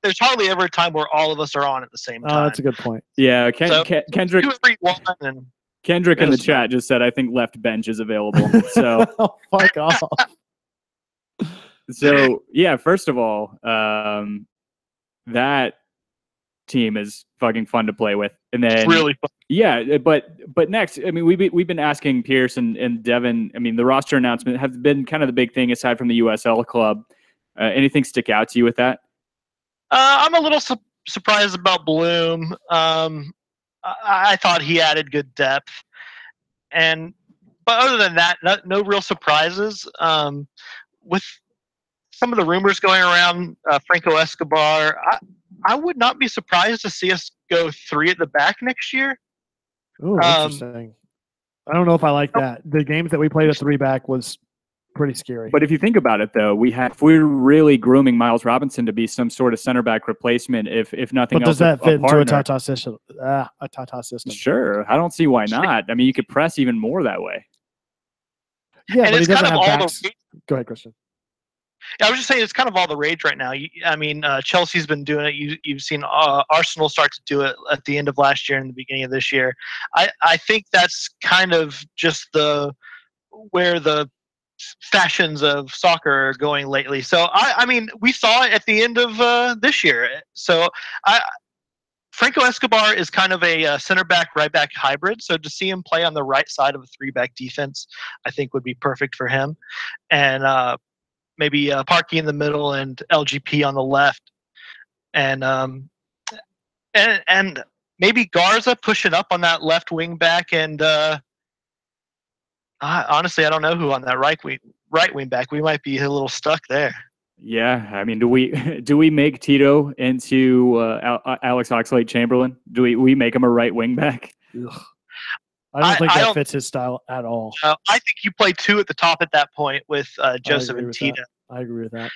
there's hardly ever a time where all of us are on at the same time. Oh, that's a good point. Yeah, Kendrick. Whoever you want and Kendrick in the chat just said, "I think left bench is available." So oh, fuck off. So yeah, first of all, that team is fucking fun to play with, and then it's really fun. Yeah, but next, I mean, we've been asking Pierce and Devin. I mean, the roster announcement has been kind of the big thing aside from the USL club. Anything stick out to you with that? I'm a little surprised about Blum. I thought he added good depth, but other than that, no real surprises. With some of the rumors going around, Franco Escobar, I would not be surprised to see us go 3 at the back next year. Ooh, interesting. I don't know if I like that. The games that we played at 3 back was pretty scary. But if you think about it, though, if we're really grooming Miles Robinson to be some sort of center back replacement, if nothing else, does that fit into a Tata system? Sure, I don't see why not. I mean, you could press even more that way. Yeah, and but it's he doesn't kind of have all backs. Go ahead, Christian. I was just saying it's kind of all the rage right now. I mean, Chelsea's been doing it. You've seen Arsenal start to do it at the end of last year and the beginning of this year. I think that's kind of just where the fashions of soccer are going lately. So I mean, we saw it at the end of this year. So Franco Escobar is kind of a center back, right back hybrid. So to see him play on the right side of a 3-back defense, I think would be perfect for him. And maybe Parkey in the middle and LGP on the left, and maybe Garza pushing up on that left wing back. And honestly, I don't know who on that right wing back. We might be a little stuck there. Yeah, I mean, do we make Tito into Alex Oxlade-Chamberlain? Do we make him a right wing back? Ugh. I don't think that fits his style at all. I think you play 2 at the top at that point with Joseph and Tita. I agree with that.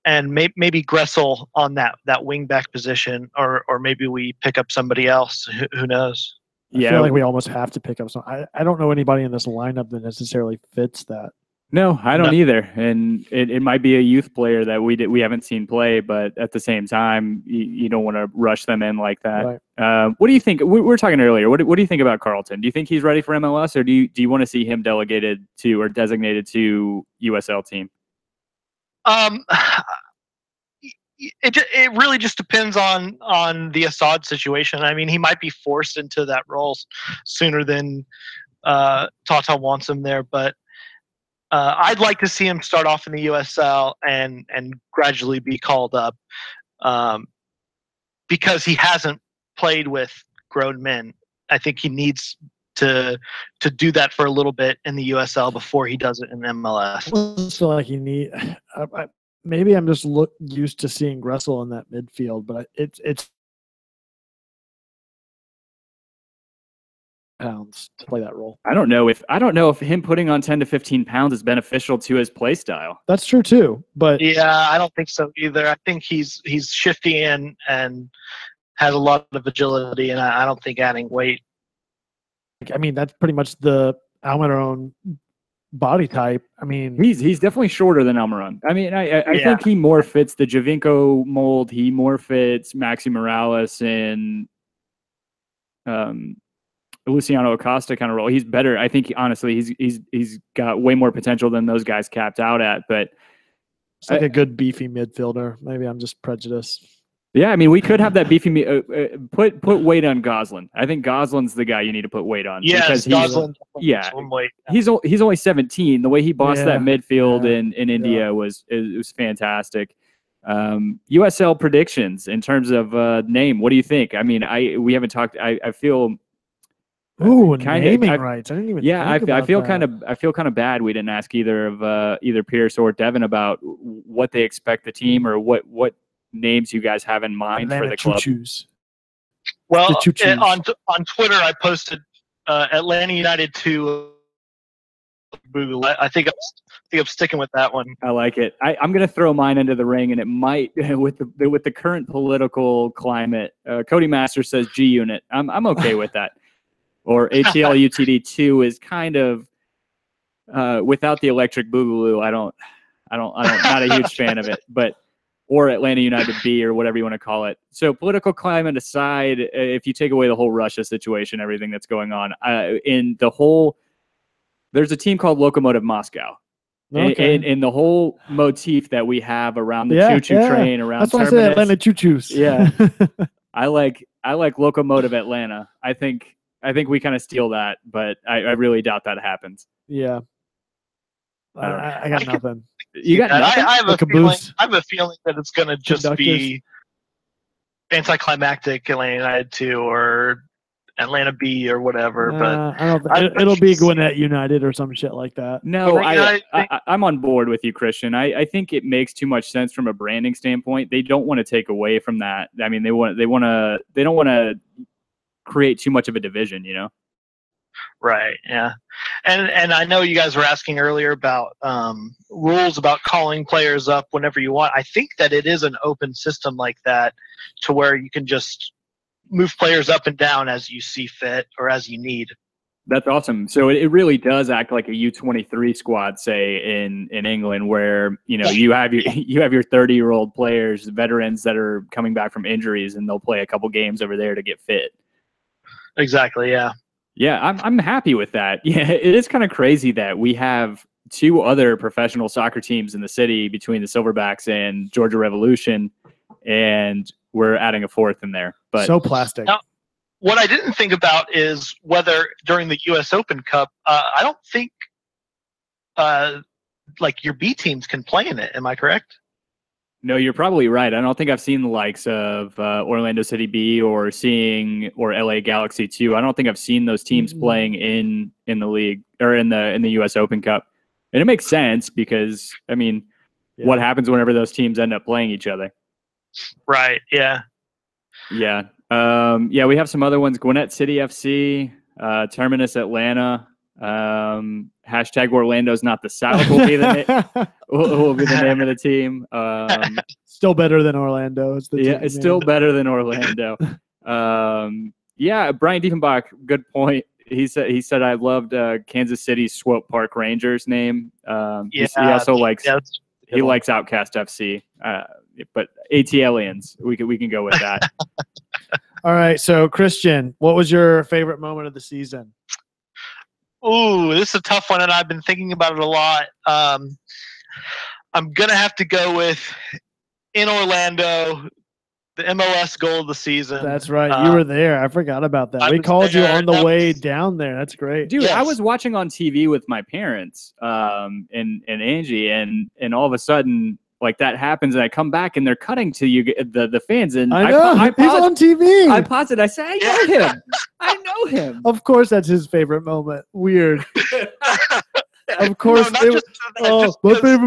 And maybe Gressel on that wing back position, or maybe we pick up somebody else. Who knows? I feel like we almost have to pick up some. I don't know anybody in this lineup that necessarily fits that. No, I don't either. And it might be a youth player that we haven't seen play, but at the same time, you don't want to rush them in like that. Right. What do you think? We were talking earlier. What do you think about Carlton? Do you think he's ready for MLS, or do you want to see him delegated to or designated to USL team? It really just depends on the Assad situation. I mean, he might be forced into that role sooner than Tata wants him there, but I'd like to see him start off in the USL and gradually be called up, because he hasn't played with grown men. I think he needs to do that for a little bit in the USL before he does it in MLS. I just feel like maybe I'm just used to seeing Gressel in that midfield, but it's pounds to play that role. I don't know if him putting on 10 to 15 pounds is beneficial to his play style. That's true too, but yeah, I don't think so either. I think he's shifty and has a lot of agility, and I don't think adding weight. I mean, that's pretty much the Almiron body type. I mean, he's definitely shorter than Almiron. I mean, I think he more fits the Javinko mold. He more fits Maxi Morales and Luciano Acosta kind of role. He's better. I think honestly, he's got way more potential than those guys capped out at. But it's like a good beefy midfielder. Maybe I'm just prejudiced. Yeah, I mean, we could have that beefy put weight on Gosselin. I think Goslin's the guy you need to put weight on. Yeah, because Gosselin. He's only 17. The way he bossed that midfield in India was fantastic. USL predictions in terms of name. What do you think? I mean, we haven't talked. I feel. Naming rights. I didn't even. Yeah, think about I feel that. I feel kind of bad. We didn't ask either Pierce or Devin about what they expect the team or what names you guys have in mind for the club. Well, on Twitter, I posted Atlanta United to Bagel. I think I'm sticking with that one. I like it. I'm going to throw mine into the ring, and it might with the current political climate. Cody Master says G Unit. I'm okay with that. Or ATL UTD 2 is kind of without the electric boogaloo. Not a huge fan of it, but. Or Atlanta United B, or whatever you want to call it. So political climate aside, if you take away the whole Russia situation, everything that's going on, there's a team called Lokomotiv Moscow. Okay. And the whole motif that we have around the choo-choo train, around that's why I said Atlanta choo-choos. Yeah. I like Lokomotiv Atlanta. I think we kind of steal that, but I really doubt that happens. Yeah. I got nothing. You got nothing? I have a feeling that it's going to just be anticlimactic Atlanta United 2 or Atlanta B or whatever. But I don't think it'll be Gwinnett United or some shit like that. No, I'm on board with you, Christian. I think it makes too much sense from a branding standpoint. They don't want to take away from that. I mean, they don't want to create too much of a division, you know? Right. Yeah. And I know you guys were asking earlier about rules about calling players up whenever you want. I think that it is an open system like that to where you can just move players up and down as you see fit or as you need. That's awesome. So it really does act like a U23 squad, say in England, where you have your 30-year-old players, veterans that are coming back from injuries, and they'll play a couple games over there to get fit. Exactly. Yeah. Yeah, I'm happy with that. Yeah, it is kind of crazy that we have two other professional soccer teams in the city between the Silverbacks and Georgia Revolution, and we're adding a fourth in there. But so plastic. Now, what I didn't think about is whether during the U.S. Open Cup, I don't think like your B teams can play in it. Am I correct? No, you're probably right. I don't think I've seen the likes of Orlando City B or LA Galaxy 2. I don't think I've seen those teams playing in the league or in the US Open Cup. And it makes sense because what happens whenever those teams end up playing each other? Right. Yeah. Yeah. We have some other ones. Gwinnett City FC, Terminus Atlanta, hashtag Orlando's not the South will be the will be the name of the team. Still better than Orlando. It's still better than Orlando. Brian Diefenbach, good point. He said I loved Kansas City's Swope Park Rangers name. He also likes Outcast FC. But AT-Aliens, we can go with that. All right, so Christian, what was your favorite moment of the season? Ooh, this is a tough one, and I've been thinking about it a lot. I'm gonna have to go with in Orlando, The MLS goal of the season. That's right. You were there. I forgot about that. We called you on the way down there. That's great. Dude, I was watching on TV with my parents and Angie, and all of a sudden, like, that happens, and I come back, and they're cutting to you, the fans, and I know. He's on TV. I pause it. I say, I know him. I know him. Of course, that's his favorite moment. Weird. Of course, my favorite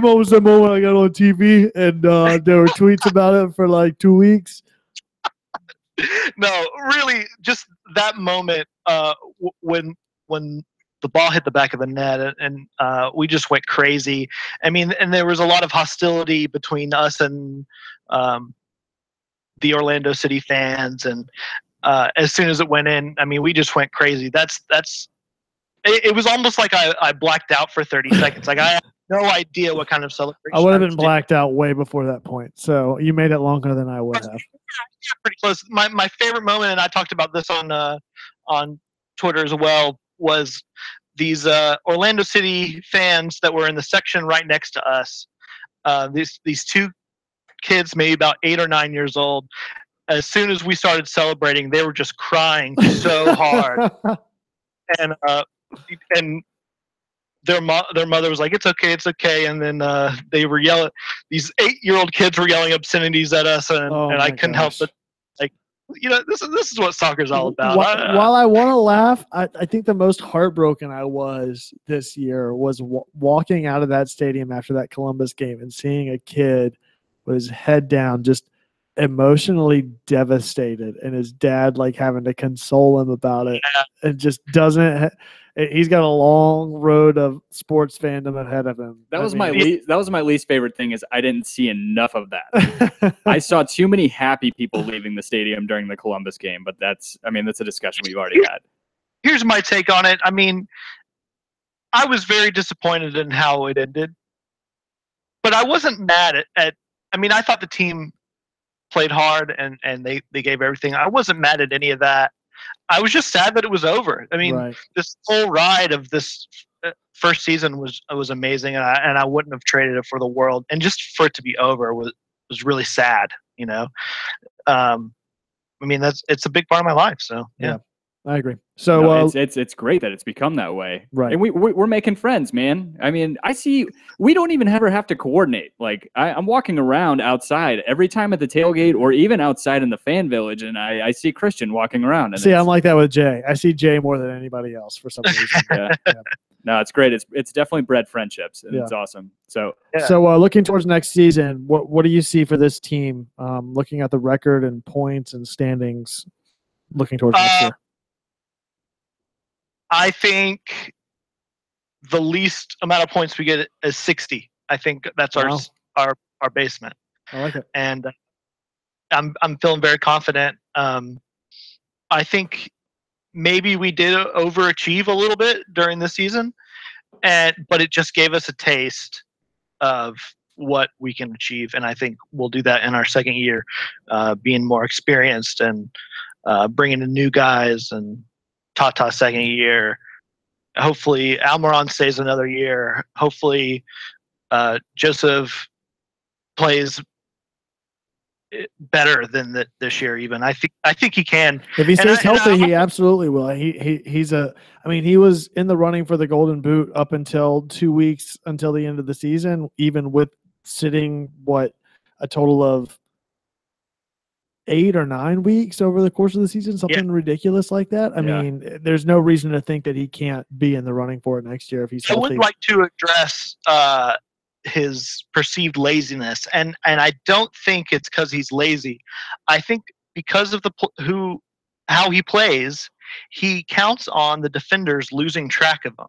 moment was the moment I got on TV, and there were tweets about it for like 2 weeks. No, really, just that moment when the ball hit the back of the net, and we just went crazy. I mean, and there was a lot of hostility between us and the Orlando City fans, and as soon as it went in, I mean, we just went crazy. It was almost like I blacked out for 30 seconds. Like, I had no idea what kind of celebration. I would have been blacked out way before that point. So you made it longer than I would have. Yeah, pretty close. My favorite moment, and I talked about this on Twitter as well, was these Orlando City fans that were in the section right next to us. These two kids, maybe about 8 or 9 years old. As soon as we started celebrating, they were just crying so hard. And their mother was like, it's okay. And then they were yelling. These 8-year-old kids were yelling obscenities at us, and I couldn't help but, like, this is what soccer's all about. While I want to laugh, I think the most heartbroken I was this year was walking out of that stadium after that Columbus game and seeing a kid with his head down, just emotionally devastated, and his dad like having to console him about it. It just doesn't. He's got a long road of sports fandom ahead of him. That was my least favorite thing, is I didn't see enough of that. I saw too many happy people leaving the stadium during the Columbus game, but that's a discussion we've already had. Here's my take on it. I mean, I was very disappointed in how it ended, but I wasn't mad at I mean, I thought the team played hard and they gave everything. I wasn't mad at any of that. I was just sad that it was over. I mean, This whole ride of this first season was amazing, and I wouldn't have traded it for the world. And just for it to be over was really sad. I mean, it's a big part of my life. So yeah. I agree. So it's great that it's become that way, right? And we're making friends, man. I mean, I see we don't even ever have to coordinate. Like, I'm walking around outside every time at the tailgate, or even outside in the fan village, and I see Christian walking around. And I'm like that with Jay. I see Jay more than anybody else for some reason. Yeah. No, it's great. It's definitely bred friendships, and it's awesome. So looking towards next season, what do you see for this team? Looking at the record and points and standings, looking towards next year. I think the least amount of points we get is 60. I think that's our basement. I like it. And I'm feeling very confident. I think maybe we did overachieve a little bit during the season, but it just gave us a taste of what we can achieve. And I think we'll do that in our second year, being more experienced and bringing in new guys, and Tata second year. Hopefully Almiron stays another year. Hopefully Joseph plays better than this year. Even I think he can. If he stays healthy, he absolutely will. He was in the running for the Golden Boot up until 2 weeks until the end of the season, even with sitting a total of 8 or 9 weeks over the course of the season, something ridiculous like that. I mean, there's no reason to think that he can't be in the running for it next year if he's healthy. I would like to address his perceived laziness, and I don't think it's because he's lazy. I think because of how he plays, he counts on the defenders losing track of him.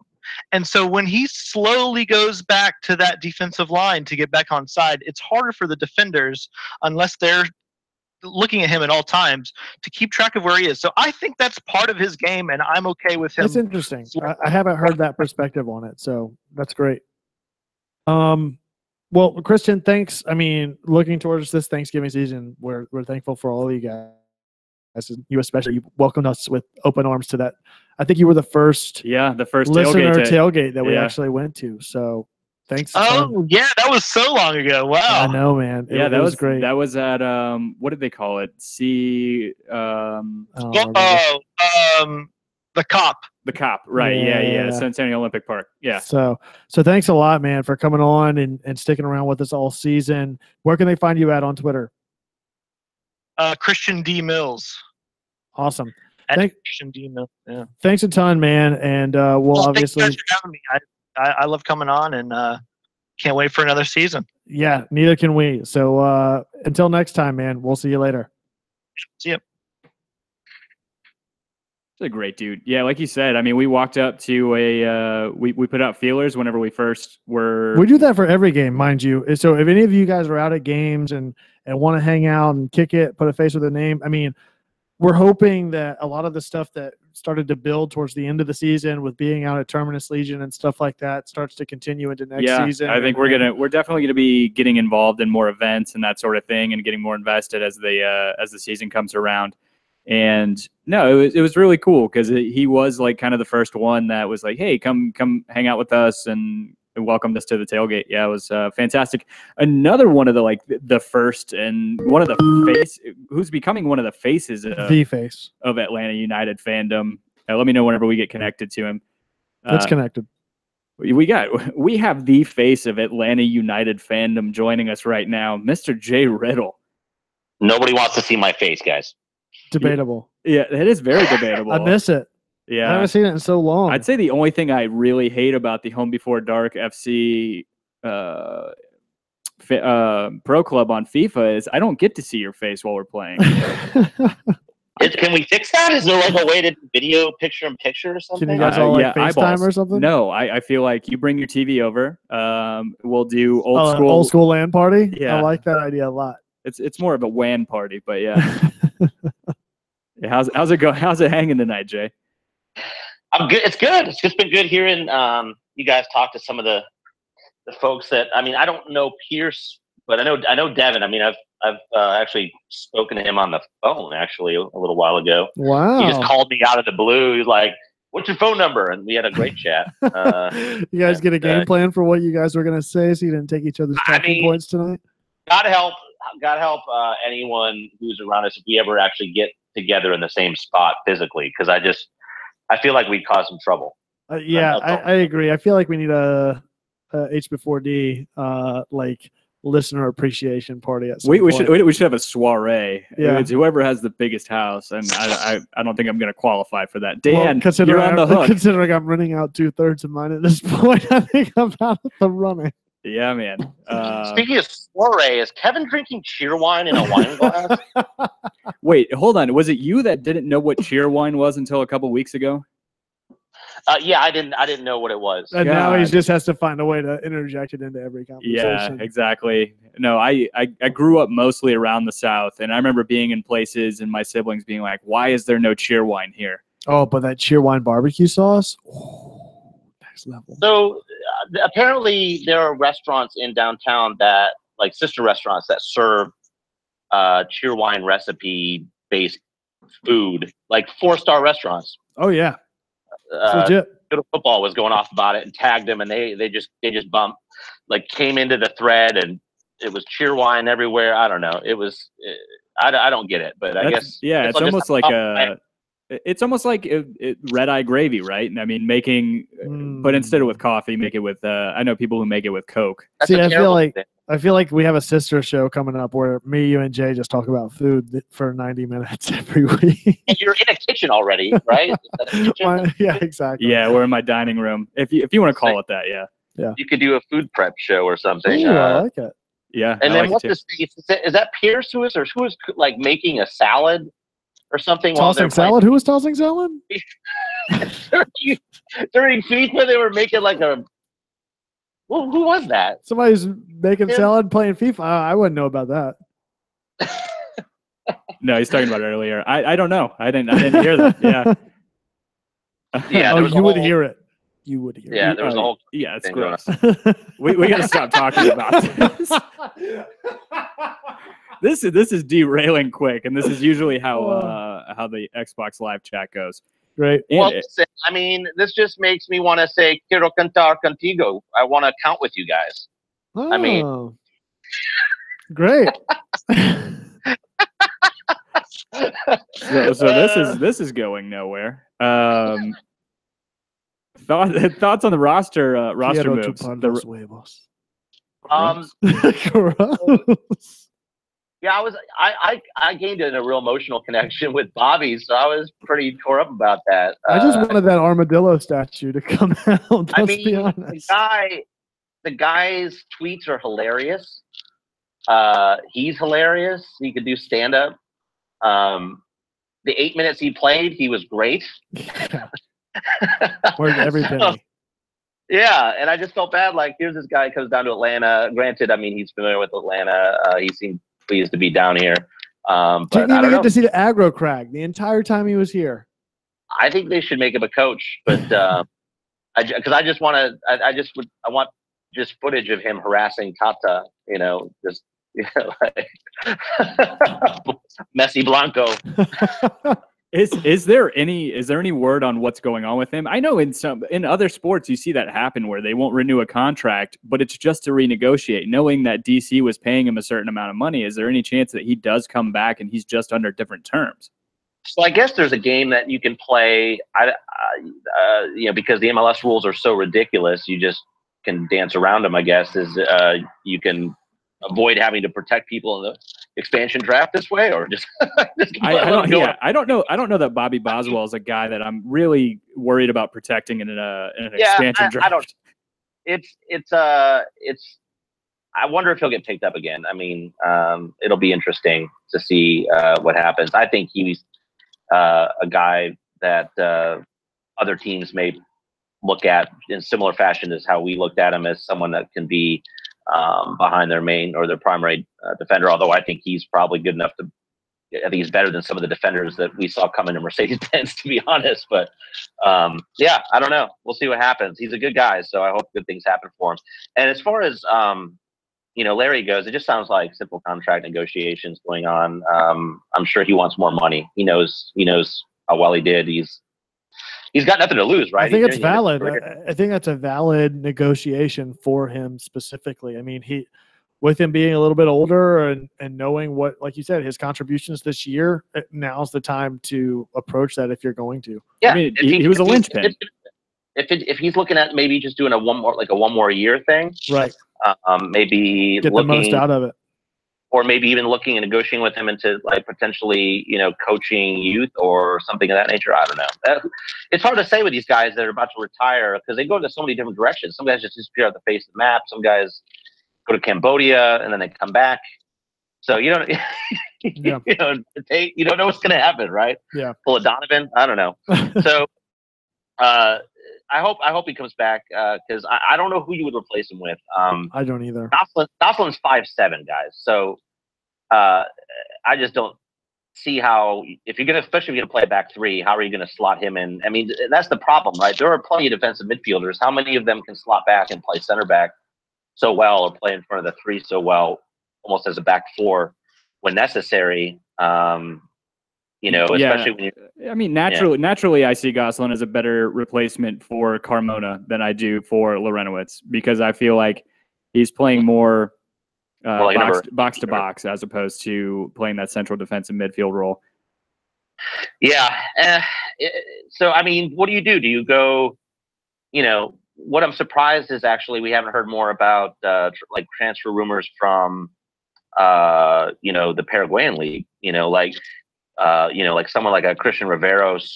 And so when he slowly goes back to that defensive line to get back on side, it's harder for the defenders, unless they're looking at him at all times, to keep track of where he is. So I think that's part of his game, and I'm okay with him. That's interesting. I haven't heard that perspective on it, so that's great. Well, Christian, thanks. I mean, looking towards this Thanksgiving season, we're thankful for all of you guys. You especially, you welcomed us with open arms to that. I think you were the first listener tailgate that we actually went to. So Thanks. Oh yeah, that was so long ago. Wow. I know, man. Yeah, that it was great. That was at what did they call it? The Cop. The Cop, right? Yeah, Yeah. Centennial Olympic Park. Yeah. So thanks a lot, man, for coming on and sticking around with us all season. Where can they find you at on Twitter? Christian D. Mills. Awesome. Christian D. Mills. Yeah. Thanks a ton, man. And we'll obviously. Thanks for having me. I love coming on and can't wait for another season. Yeah, neither can we. So until next time, man, we'll see you later. See you. He's a great dude. Yeah, like you said, I mean, we walked up to we put out feelers whenever we first were. We do that for every game, mind you. So if any of you guys are out at games and want to hang out and kick it, put a face with a name, I mean, we're hoping that a lot of the stuff that started to build towards the end of the season with being out at Terminus Legion and stuff like that starts to continue into next season. I think we're definitely gonna be getting involved in more events and that sort of thing, and getting more invested as the season comes around. And no, it was really cool because he was like kind of the first one that was like, hey, come hang out with us and welcomed us to the tailgate. Yeah, it was fantastic. Another one of the first and one of the who's becoming one of the faces of Atlanta United fandom. Let me know whenever we get connected to him. It's connected. We have the face of Atlanta United fandom joining us right now, Mr. Jay Riddle. Nobody wants to see my face, guys. Debatable. Yeah, it is very debatable. I miss it. Yeah, I haven't seen it in so long. I'd say the only thing I really hate about the Home Before Dark FC pro club on FIFA is I don't get to see your face while we're playing. Can we fix that? Is there like a way to video picture-in-picture or something? Can you guys all FaceTime or something? No, I feel like you bring your TV over. We'll do old school LAN party. Yeah, I like that idea a lot. It's more of a WAN party, but yeah. Yeah, how's it go? How's it hanging tonight, Jay? I'm good. It's good. It's just been good hearing you guys talk to some of the folks that I don't know Pierce, but I know Devin. I mean, I've actually spoken to him on the phone actually a little while ago. Wow. He just called me out of the blue. He's like, "What's your phone number?" And we had a great chat. You guys get a game plan for what you guys were gonna say, so you didn't take each other's talking points tonight. God help anyone who's around us if we ever actually get together in the same spot physically, because I feel like we'd cause some trouble. Yeah, I agree. I feel like we need a H4D like listener appreciation party at some point. We should have a soiree. Yeah. It's whoever has the biggest house, and I don't think I'm going to qualify for that. Dan, well, you're on the hook. Considering I'm running out 2/3 of mine at this point, I think I'm out of the running. Yeah, man. Speaking of soiree, is Kevin drinking cheer wine in a wine glass? Wait, hold on. Was it you that didn't know what cheer wine was until a couple weeks ago? Yeah, I didn't know what it was. And now he just has to find a way to interject it into every conversation. Yeah, exactly. No, I grew up mostly around the South, and I remember being in places and my siblings being like, "Why is there no cheer wine here?" Oh, but that cheer wine barbecue sauce. Next level. So apparently there are restaurants in downtown that, like sister restaurants, that serve cheer wine recipe based food, like 4-star restaurants. Oh yeah, legit. Football was going off about it and tagged them, and they just bumped, like came into the thread, and it was cheer wine everywhere. I don't know. It was I don't get it, but I guess it's almost like it's almost like red eye gravy, right? And I mean, but instead of with coffee, make it with. I know people who make it with Coke. See, I feel like we have a sister show coming up where me, you, and Jay just talk about food for 90 minutes every week. And you're in a kitchen already, right? Is that a kitchen? Yeah, exactly. Yeah, we're in my dining room. If you want to call it that, yeah. You could do a food prep show or something. Ooh, I like it. Yeah. And then what's this? Is that Pierce who is like making a salad or something? Tossing salad? Who was tossing salad? During FIFA, they were making like a. Well, who was that? Somebody's making salad playing FIFA. I wouldn't know about that. No, he's talking about it earlier. I don't know. I didn't hear that. Yeah. Yeah. Oh, you would hear it. You would hear it. Yeah, there was a whole. Yeah, it's gross. we got to stop talking about this. This is derailing quick, and this is usually how the Xbox Live chat goes. Great. Well, listen, I mean, this just makes me want to say quiero cantar contigo. I want to count with you guys. Oh, I mean, great. So this is going nowhere. Thoughts on the roster moves. Gross. Yeah, I gained a real emotional connection with Bobby, so I was pretty tore up about that. I just wanted that armadillo statue to come out. I Let's be mean, honest. the guy's tweets are hilarious. He's hilarious. He could do stand up. The 8 minutes he played, he was great. Yeah. Worth every penny. Yeah, and I just felt bad. Like, here's this guy comes down to Atlanta. Granted, I mean, he's familiar with Atlanta. He seemed pleased to be down here. But didn't even get to see the aggro crag the entire time he was here. I think they should make him a coach, but because I just want to, I want just footage of him harassing Tata. You know, just like Messi Blanco. Is there any word on what's going on with him? I know in other sports you see that happen where they won't renew a contract, but it's just to renegotiate, knowing that DC was paying him a certain amount of money. Is there any chance that he does come back and he's just under different terms? So I guess there's a game that you can play, you know, because the MLS rules are so ridiculous, you just can dance around them. I guess you can avoid having to protect people in the expansion draft this way, or just, I don't know that Bobby Boswell is a guy that I'm really worried about protecting in an expansion draft. I don't. It's. I wonder if he'll get picked up again. I mean, it'll be interesting to see what happens. I think he's a guy that other teams may look at in similar fashion as how we looked at him, as someone that can be behind their main or their primary defender. Although I think he's probably good enough to. I think he's better than some of the defenders that we saw coming to Mercedes-Benz, to be honest. But yeah, I don't know. We'll see what happens. He's a good guy, so I hope good things happen for him. And as far as you know, Larry goes, it just sounds like simple contract negotiations going on. I'm sure he wants more money. He knows how well he did. He's got nothing to lose, right? I think it's valid. I think that's a valid negotiation for him specifically. I mean, with him being a little bit older and knowing what, like you said, his contributions this year, now's the time to approach that if you're going to. Yeah, I mean, he was a linchpin. If he's looking at maybe just doing a one more year thing, right? Maybe get the most out of it, or maybe even looking and negotiating with him into like potentially, you know, coaching youth or something of that nature. I don't know. It's hard to say with these guys that are about to retire because they go into so many different directions. Some guys just disappear off the face of the map. Some guys go to Cambodia and then they come back. So you don't, yeah. you don't know what's going to happen, right? Yeah. Pull a Donovan. I don't know. So I hope he comes back because I don't know who you would replace him with. I don't either. Gosselin's 5'7", guys. So I just don't see how, if you're gonna, especially if you're gonna play back three, how are you gonna slot him in? I mean, that's the problem, right? There are plenty of defensive midfielders. How many of them can slot back and play center back so well, or play in front of the three so well, almost as a back four when necessary? You know, especially when you. I mean, naturally, I see Gosselin as a better replacement for Carmona than I do for Lorenowitz, because I feel like he's playing more box to box as opposed to playing that central defensive midfield role. Yeah. So, I mean, what do you do? Do you go, you know, what I'm surprised is actually we haven't heard more about like transfer rumors from, you know, the Paraguayan league, you know, like someone like a Christian Riveros,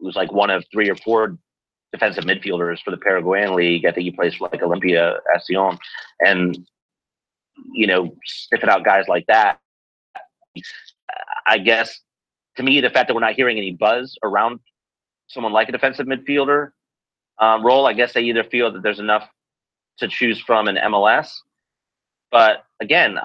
who's like one of 3 or 4 defensive midfielders for the Paraguayan league. I think he plays for like Olympia Acion, and, you know, sniffing out guys like that. I guess to me, the fact that we're not hearing any buzz around someone like a defensive midfielder role, I guess they either feel that there's enough to choose from in MLS. But again,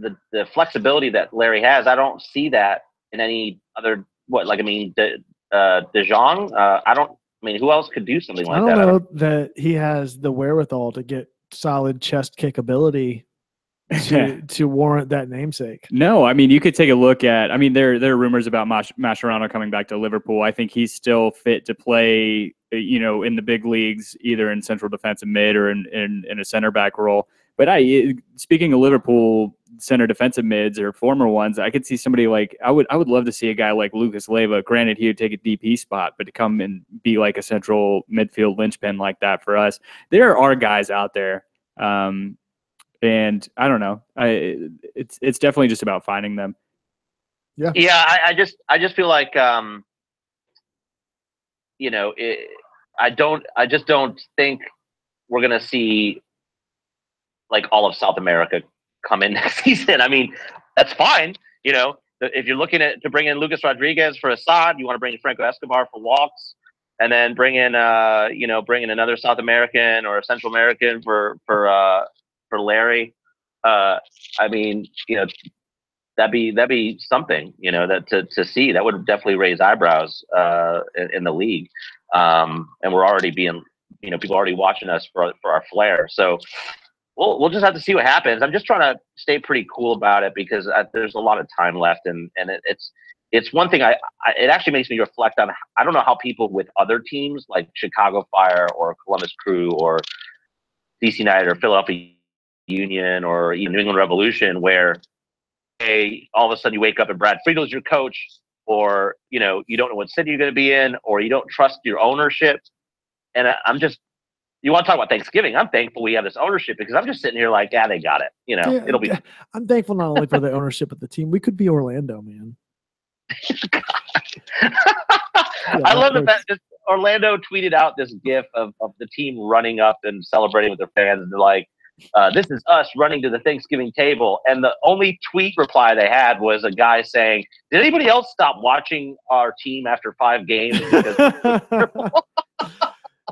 the flexibility that Larry has, I don't see that in any other. De Jong. I mean, who else could do something like that? I don't know that he has the wherewithal to get solid chest kick ability to warrant that namesake. No, I mean, you could take a look at. I mean, there are rumors about Mascherano coming back to Liverpool. I think he's still fit to play, in the big leagues, either in central defensive mid or in a center back role. But speaking of Liverpool center defensive mids or former ones, I could see somebody like I would love to see a guy like Lucas Leiva. Granted, he would take a DP spot, but to come and be like a central midfield linchpin like that for us, there are guys out there. And I don't know. It's definitely just about finding them. Yeah. I just feel like I just don't think we're gonna see like all of South America come in next season. I mean, that's fine. If you're looking to bring in Lucas Rodriguez for Assad, you want to bring in Franco Escobar for walks, and then bring in another South American or a Central American for Larry. I mean, that'd be something, that to see. That would definitely raise eyebrows in the league. And we're already being, people already watching us for our flair. So we'll just have to see what happens. I'm just trying to stay pretty cool about it because there's a lot of time left, and it's one thing. It actually makes me reflect on. I don't know how people with other teams like Chicago Fire or Columbus Crew or DC United or Philadelphia Union or even New England Revolution, where all of a sudden you wake up and Brad Friedel's your coach, or you don't know what city you're going to be in, or you don't trust your ownership. And you want to talk about Thanksgiving? I'm thankful we have this ownership because I'm just sitting here like, they got it. It'll be. I'm thankful not only for the ownership of the team. We could be Orlando, man. I love that. Orlando tweeted out this GIF of the team running up and celebrating with their fans, and they're like, "This is us running to the Thanksgiving table." And the only tweet reply they had was a guy saying, "Did anybody else stop watching our team after 5 games?"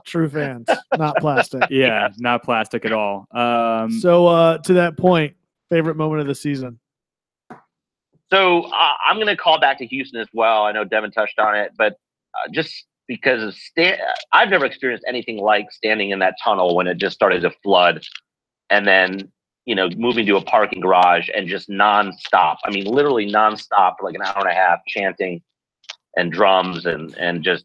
True fans, not plastic. Yeah, not plastic at all. So to that point, favorite moment of the season. So I'm going to call back to Houston as well. I know Devin touched on it, but just because I've never experienced anything like standing in that tunnel when it just started to flood, and then moving to a parking garage and just nonstop. I mean, literally nonstop for like an hour and a half, chanting and drums and just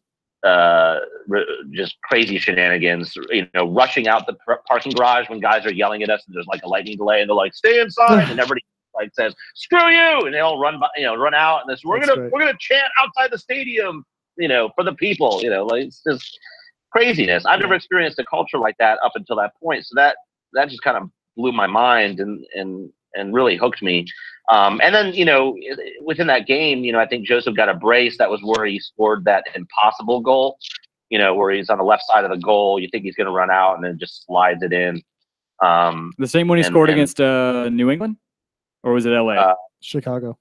crazy shenanigans. Rushing out the parking garage when guys are yelling at us and there's like a lightning delay, and they're like, "Stay inside," and everybody like says, "Screw you," and they all run out, and we're gonna chant outside the stadium, for the people, like it's just craziness. I've never experienced a culture like that up until that point, so that just kind of blew my mind and really hooked me. And then within that game, I think Joseph got a brace. That was where he scored that impossible goal, where he's on the left side of the goal. You think he's going to run out, and then just slides it in. The same one he scored against New England. Or was it LA? Chicago.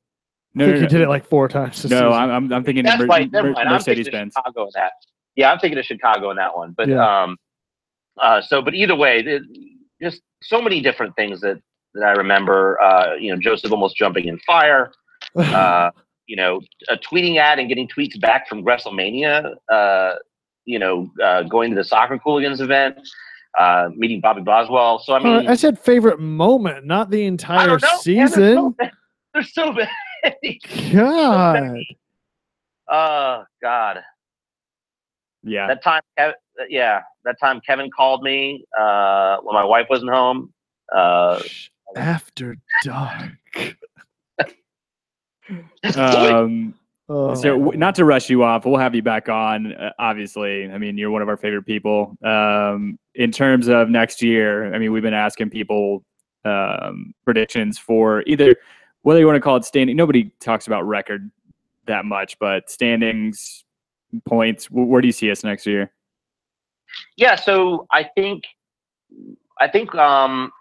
No, I think he did it like 4 times. No, I'm thinking that's right. Mercedes-Benz. Chicago in that. Yeah, I'm thinking of Chicago in that one. But but either way, just so many different things that I remember. Joseph almost jumping in fire. A tweeting ad and getting tweets back from WrestleMania. Going to the Soccer Cooligans event. Meeting Bobby Boswell. So I mean, I said favorite moment, not the entire season. There's so many. God. Oh God. Yeah. That time Kevin called me when my wife wasn't home. After dark. So not to rush you off, we'll have you back on. Obviously, I mean, you're one of our favorite people. In terms of next year, I mean, we've been asking people predictions for either whether you want to call it standing. Nobody talks about record that much, but standings, points. Where do you see us next year? Yeah, so I think I don't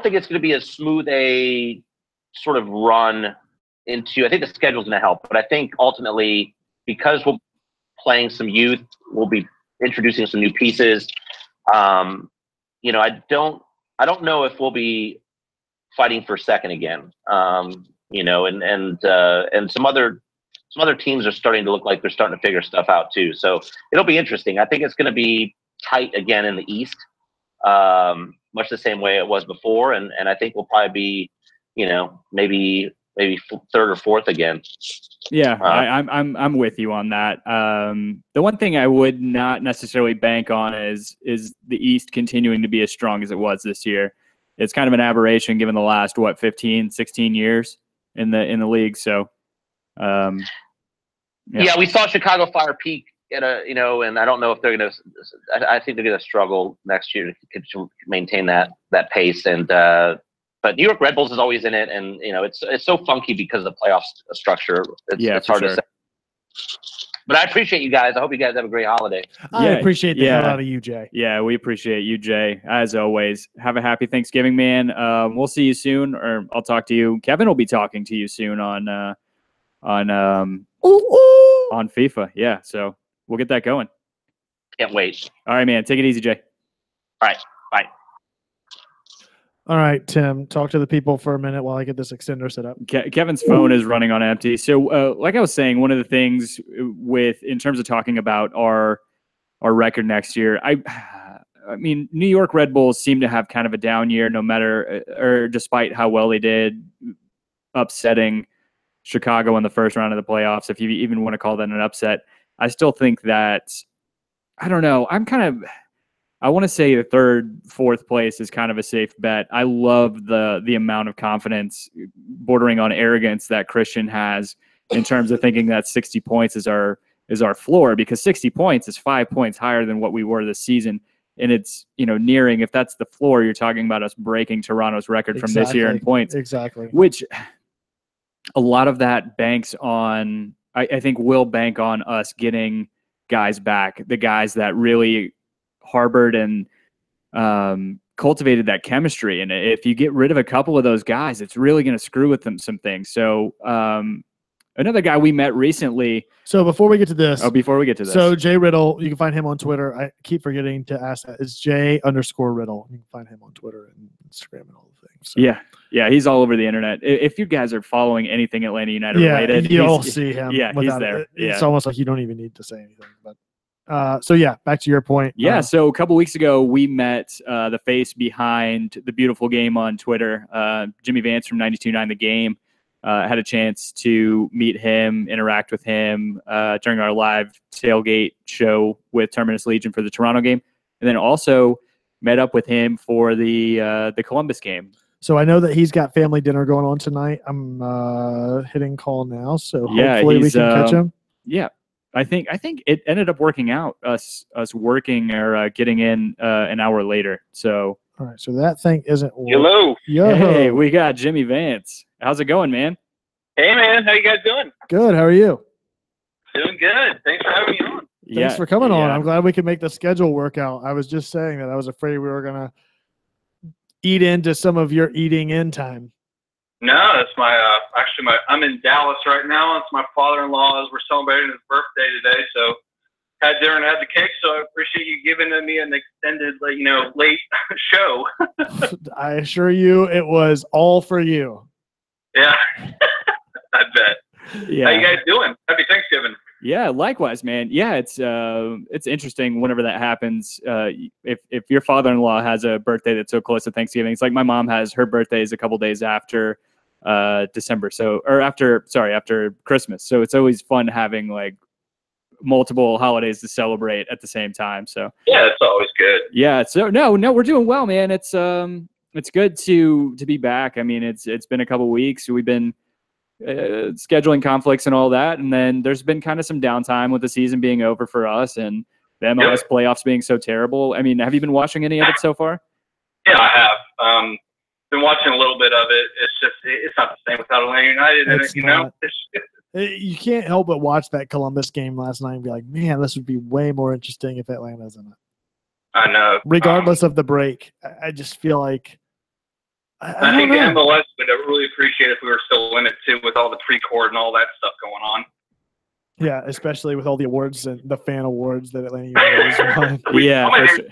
think it's going to be as smooth a sort of run into. I think the schedule's going to help, but I think ultimately because we're playing some youth, we'll be introducing some new pieces. I don't know if we'll be fighting for second again. And some other teams are starting to look like they're starting to figure stuff out too. So it'll be interesting. I think it's going to be tight again in the East. much the same way it was before, and I think we'll probably be, maybe third or fourth again. Yeah, I'm with you on that. The one thing I would not necessarily bank on is the East continuing to be as strong as it was this year. It's kind of an aberration given the last 15, 16 years in the league. So, yeah, we saw Chicago Fire peak at and I don't know if they're gonna. I think they're gonna struggle next year to maintain that pace. And but New York Red Bulls is always in it, and it's so funky because of the playoff structure. It's hard to say. But I appreciate you guys. I hope you guys have a great holiday. I appreciate the hell out of you, Jay. Yeah, we appreciate you, Jay. As always, have a happy Thanksgiving, man. We'll see you soon, or I'll talk to you. Kevin will be talking to you soon on FIFA. Yeah, so we'll get that going. Can't wait. All right, man. Take it easy, Jay. All right. Bye. All right, Tim, talk to the people for a minute while I get this extender set up. Kevin's phone is running on empty. So like I was saying, one of the things in terms of talking about our record next year, I mean, New York Red Bulls seem to have kind of a down year despite how well they did, upsetting Chicago in the first round of the playoffs, if you even want to call that an upset. I still think that, I don't know, I want to say the third, fourth place is kind of a safe bet. I love the amount of confidence, bordering on arrogance, that Christian has in terms of thinking that 60 points is our floor, because 60 points is 5 points higher than what we were this season. And it's, nearing, if that's the floor, you're talking about us breaking Toronto's record from this year in points. Exactly. Which a lot of that banks on, I think will bank on us getting guys back, the guys that really harbored and cultivated that chemistry. And if you get rid of a couple of those guys, it's really going to screw with them some things. So another guy we met recently. So before we get to this. So Jay Riddle, you can find him on Twitter. I keep forgetting to ask that. It's J_Riddle. You can find him on Twitter and Instagram and all the things. So. Yeah, he's all over the internet. If you guys are following anything Atlanta United related, you'll see him. Yeah, he's there. It's almost like you don't even need to say anything. But so yeah, back to your point. Yeah, so a couple weeks ago we met the face behind the beautiful game on Twitter, Jimmy Vance from 92.9 The Game. Had a chance to meet him, interact with him during our live tailgate show with Terminus Legion for the Toronto game, and then also met up with him for the Columbus game. So I know that he's got family dinner going on tonight. I'm hitting call now, so hopefully we can catch him. Yeah, I think it ended up working out, us working or getting in an hour later. So all right, so that thing isn't. Hello. Yo. Hey, we got Jimmy Vance. How's it going, man? Hey, man. How you guys doing? Good. How are you? Doing good. Thanks for having me on. Thanks for coming on. I'm glad we could make the schedule work out. I was just saying that I was afraid we were gonna eat into some of your eating in time. No, it's my I'm in Dallas right now. It's my father-in-law. We're celebrating his birthday today, so had dinner and had the cake. So I appreciate you giving me an extended, late show. I assure you, it was all for you. Yeah, I bet. Yeah. How you guys doing? Happy Thanksgiving. Yeah, likewise, man. Yeah, it's interesting whenever that happens. If your father-in-law has a birthday that's so close to Thanksgiving, it's like my mom has her birthdays a couple days after December. After Christmas. So it's always fun having multiple holidays to celebrate at the same time. So yeah, it's always good. Yeah. So no, we're doing well, man. It's good to be back. I mean, it's been a couple weeks. We've been scheduling conflicts and all that, and then there's been kind of some downtime with the season being over for us and the MLS playoffs being so terrible. I mean, have you been watching any of it so far? Yeah, I have. Been watching a little bit of it. It's just it's not the same without Atlanta United. You can't help but watch that Columbus game last night and be like, man, this would be way more interesting if Atlanta's in it. I know. Regardless of the break, I just feel like. I think the MLS would really appreciate if we were still in it too, with all the pre-court and all that stuff going on. Yeah, especially with all the awards and the fan awards that Atlanta United has won. Yeah, I'm gonna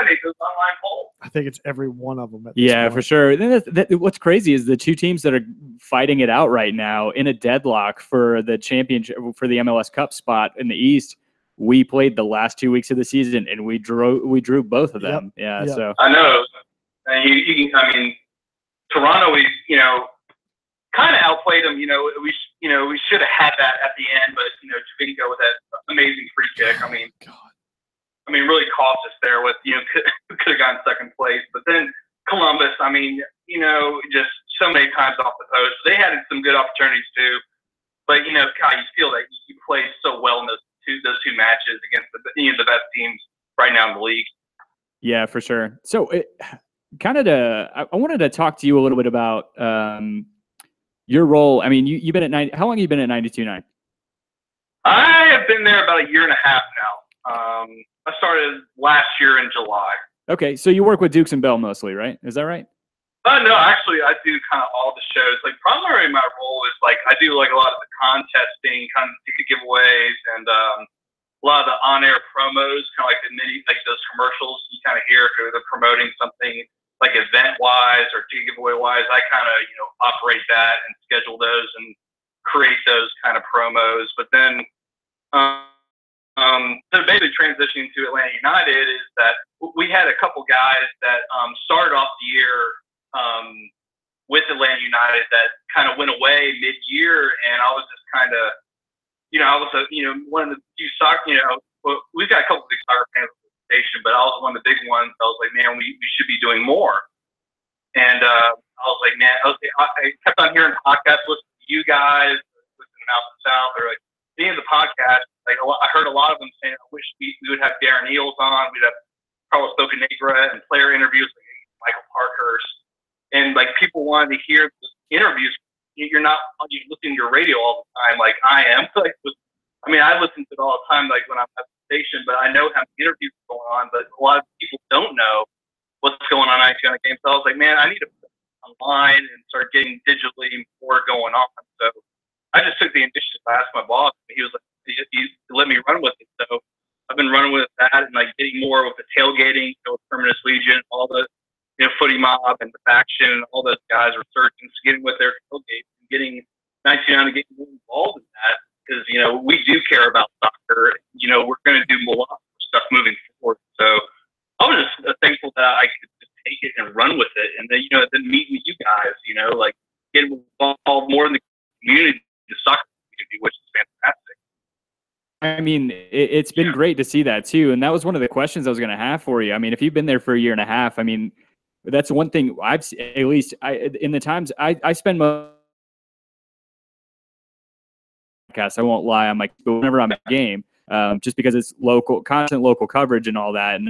make those online polls. I think it's every one of them. At this yeah, point. for sure. Then what's crazy is the two teams that are fighting it out right now in a deadlock for the championship, for the MLS Cup spot in the East. We played the last 2 weeks of the season and we drew both of them. Yep. So I know. And I mean, Toronto, we kind of outplayed them. We should have had that at the end, but Javinko with that amazing free kick. I mean, really cost us there with could have gotten second place. But then Columbus, I mean, just so many times off the post. They had some good opportunities too, but Kyle, you feel that you play so well in those two matches against the best teams right now in the league. Yeah, for sure. So, I wanted to talk to you a little bit about your role. I mean, you've been at how long have you been at 92.9? I have been there about a year and a half now. I started last year in July. Okay, so you work with Dukes and Bell mostly, right? Is that right? No, actually, I do kind of all the shows. Like, primarily my role is I do a lot of the contesting, kind of ticket giveaways, and a lot of the on-air promos, kind of those commercials you kind of hear if they're promoting something event-wise or ticket giveaway-wise. I kind of operate that and schedule those and create those kind of promos. But then, so basically transitioning to Atlanta United is that we had a couple guys that started off the year with Atlanta United that kind of went away mid-year, and I was just kind of, I was one of the few soccer, we've got a couple of big soccer fans at the station, but I was one of the big ones. I was like, man, we should be doing more. And I was like, man, I kept on hearing podcasts, listening to you guys, listening out the South, or any of the podcasts. I heard a lot of them saying, I wish we would have Darren Eales on. We'd have Carlos Bocanegra and player interviews like Michael Parkhurst. And people wanted to hear the interviews. You're not listening to your radio all the time like I am. I listen to it all the time when I'm at the station, but I know how many interviews are going on, but a lot of people don't know what's going on in the game. So I was like, man, I need to put it online and start getting digitally more going on. So I just took the initiative. I asked my boss, and he was like, he let me run with it. So I've been running with that and getting more with the tailgating, with Terminus Legion, all the Footy Mob and the Faction, all those guys, resurgence, getting with their tailgate and getting 99 to get more involved in that because we do care about soccer. We're going to do a lot of stuff moving forward. So I was just thankful that I could just take it and run with it, and then then meet with you guys, get involved more in the community, the soccer community, which is fantastic. I mean, it's been great to see that too, and that was one of the questions I was going to have for you. I mean, if you've been there for a year and a half, I mean, that's one thing I've at least in the times I spend most. I won't lie. I'm whenever I'm at a game, just because it's constant local coverage and all that,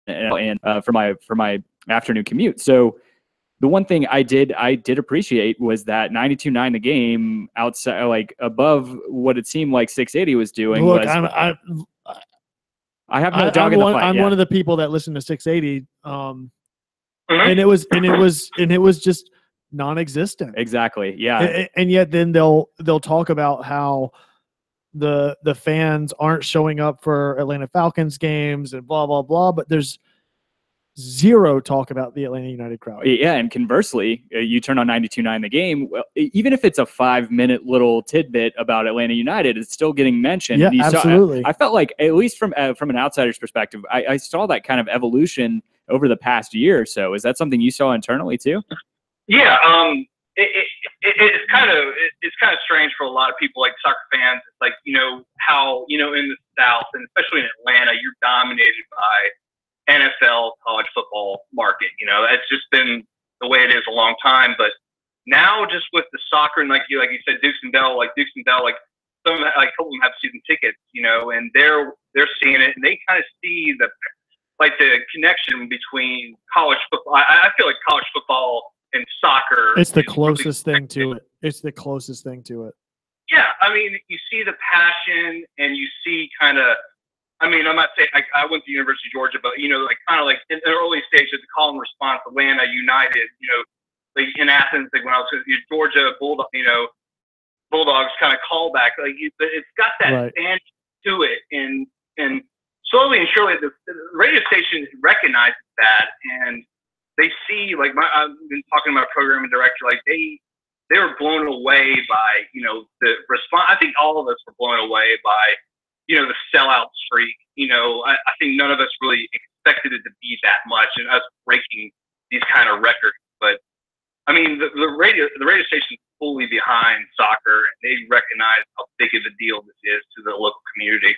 and for my afternoon commute. So the one thing I did appreciate was that 92.9 the game outside, above what it seemed like 680 was doing. Look, I have no dog in the fight. I'm one of the people that listen to 680, and it was just non-existent. Exactly. Yeah. And yet then they'll talk about how the fans aren't showing up for Atlanta Falcons games and blah blah blah, but there's zero talk about the Atlanta United crowd. Yeah, and conversely, you turn on 92.9 the game, well, even if it's a 5-minute little tidbit about Atlanta United, it's still getting mentioned. Yeah, absolutely. I felt like, at least from an outsider's perspective, I saw that kind of evolution over the past year or so. Is that something you saw internally too? Yeah, it's kind of strange for a lot of people, like soccer fans. It's like, how, in the South, and especially in Atlanta, you're dominated by NFL college football market. It's just been the way it is a long time. But now, just with the soccer and like you said, Dukes and Bell, some of them, a couple of them have season tickets, and they're seeing it, and they kind of see the connection between college football. I feel like college football and soccer. It's the closest thing to it. It's the closest thing to it. Yeah, I mean, you see the passion, and you see kind of. I mean, I'm not saying I went to the University of Georgia, but in the early stage of the call and response, Atlanta United, in Athens, when I was with Georgia Bulldogs kind of callback, it's got that stand to it, and slowly and surely the radio station recognizes that, and they see I've been talking to my programming director, they were blown away by the response. I think all of us were blown away by the sellout streak. I think none of us really expected it to be that much, and us breaking these kind of records. But I mean, the radio station is fully behind soccer, and they recognize how big of a deal this is to the local community.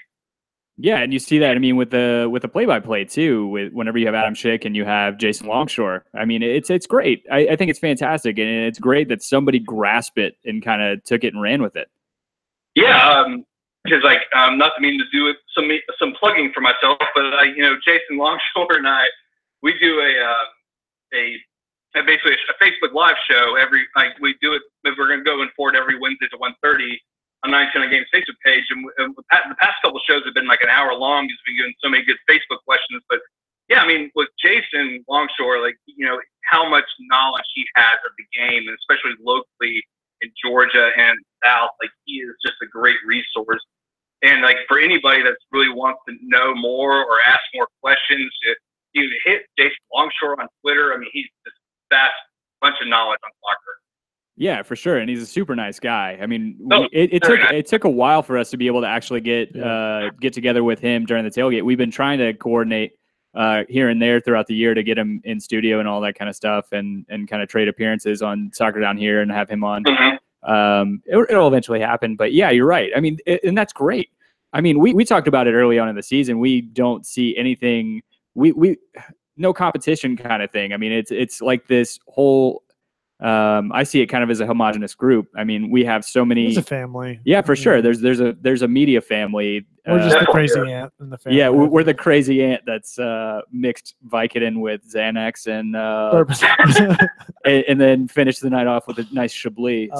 Yeah, and you see that. I mean, with the play-by-play too. Whenever you have Adam Schick and you have Jason Longshore, I mean, it's great. I think it's fantastic, and it's great that somebody grasped it and kind of took it and ran with it. Yeah, because not to mean to do some plugging for myself, but Jason Longshore and I, we do basically a Facebook Live show we do it. We're going to go in for it every Wednesday to 1:30. On 910 Games Facebook page, and the past couple shows have been like an hour long because we've been getting so many good Facebook questions. But yeah, I mean, with Jason Longshore, how much knowledge he has of the game, and especially locally in Georgia and South, he is just a great resource. And for anybody that really wants to know more or ask more questions, you hit Jason Longshore on Twitter. I mean, he's just a vast bunch of knowledge on soccer. Yeah, for sure, and he's a super nice guy. I mean, it took a while for us to be able to actually get together with him during the tailgate. We've been trying to coordinate here and there throughout the year to get him in studio and all that kind of stuff, and kind of trade appearances on Soccer Down Here and have him on. It'll eventually happen, but yeah, you're right. I mean, and that's great. I mean, we talked about it early on in the season. We don't see anything. We no competition kind of thing. I mean, it's like this whole. I see it kind of as a homogenous group. I mean, we have so many. It's a family. Yeah, for sure. There's a media family. We're just the crazy aunt in the family. Yeah, we're the crazy aunt that's mixed Vicodin with Xanax and then finish the night off with a nice Chablis.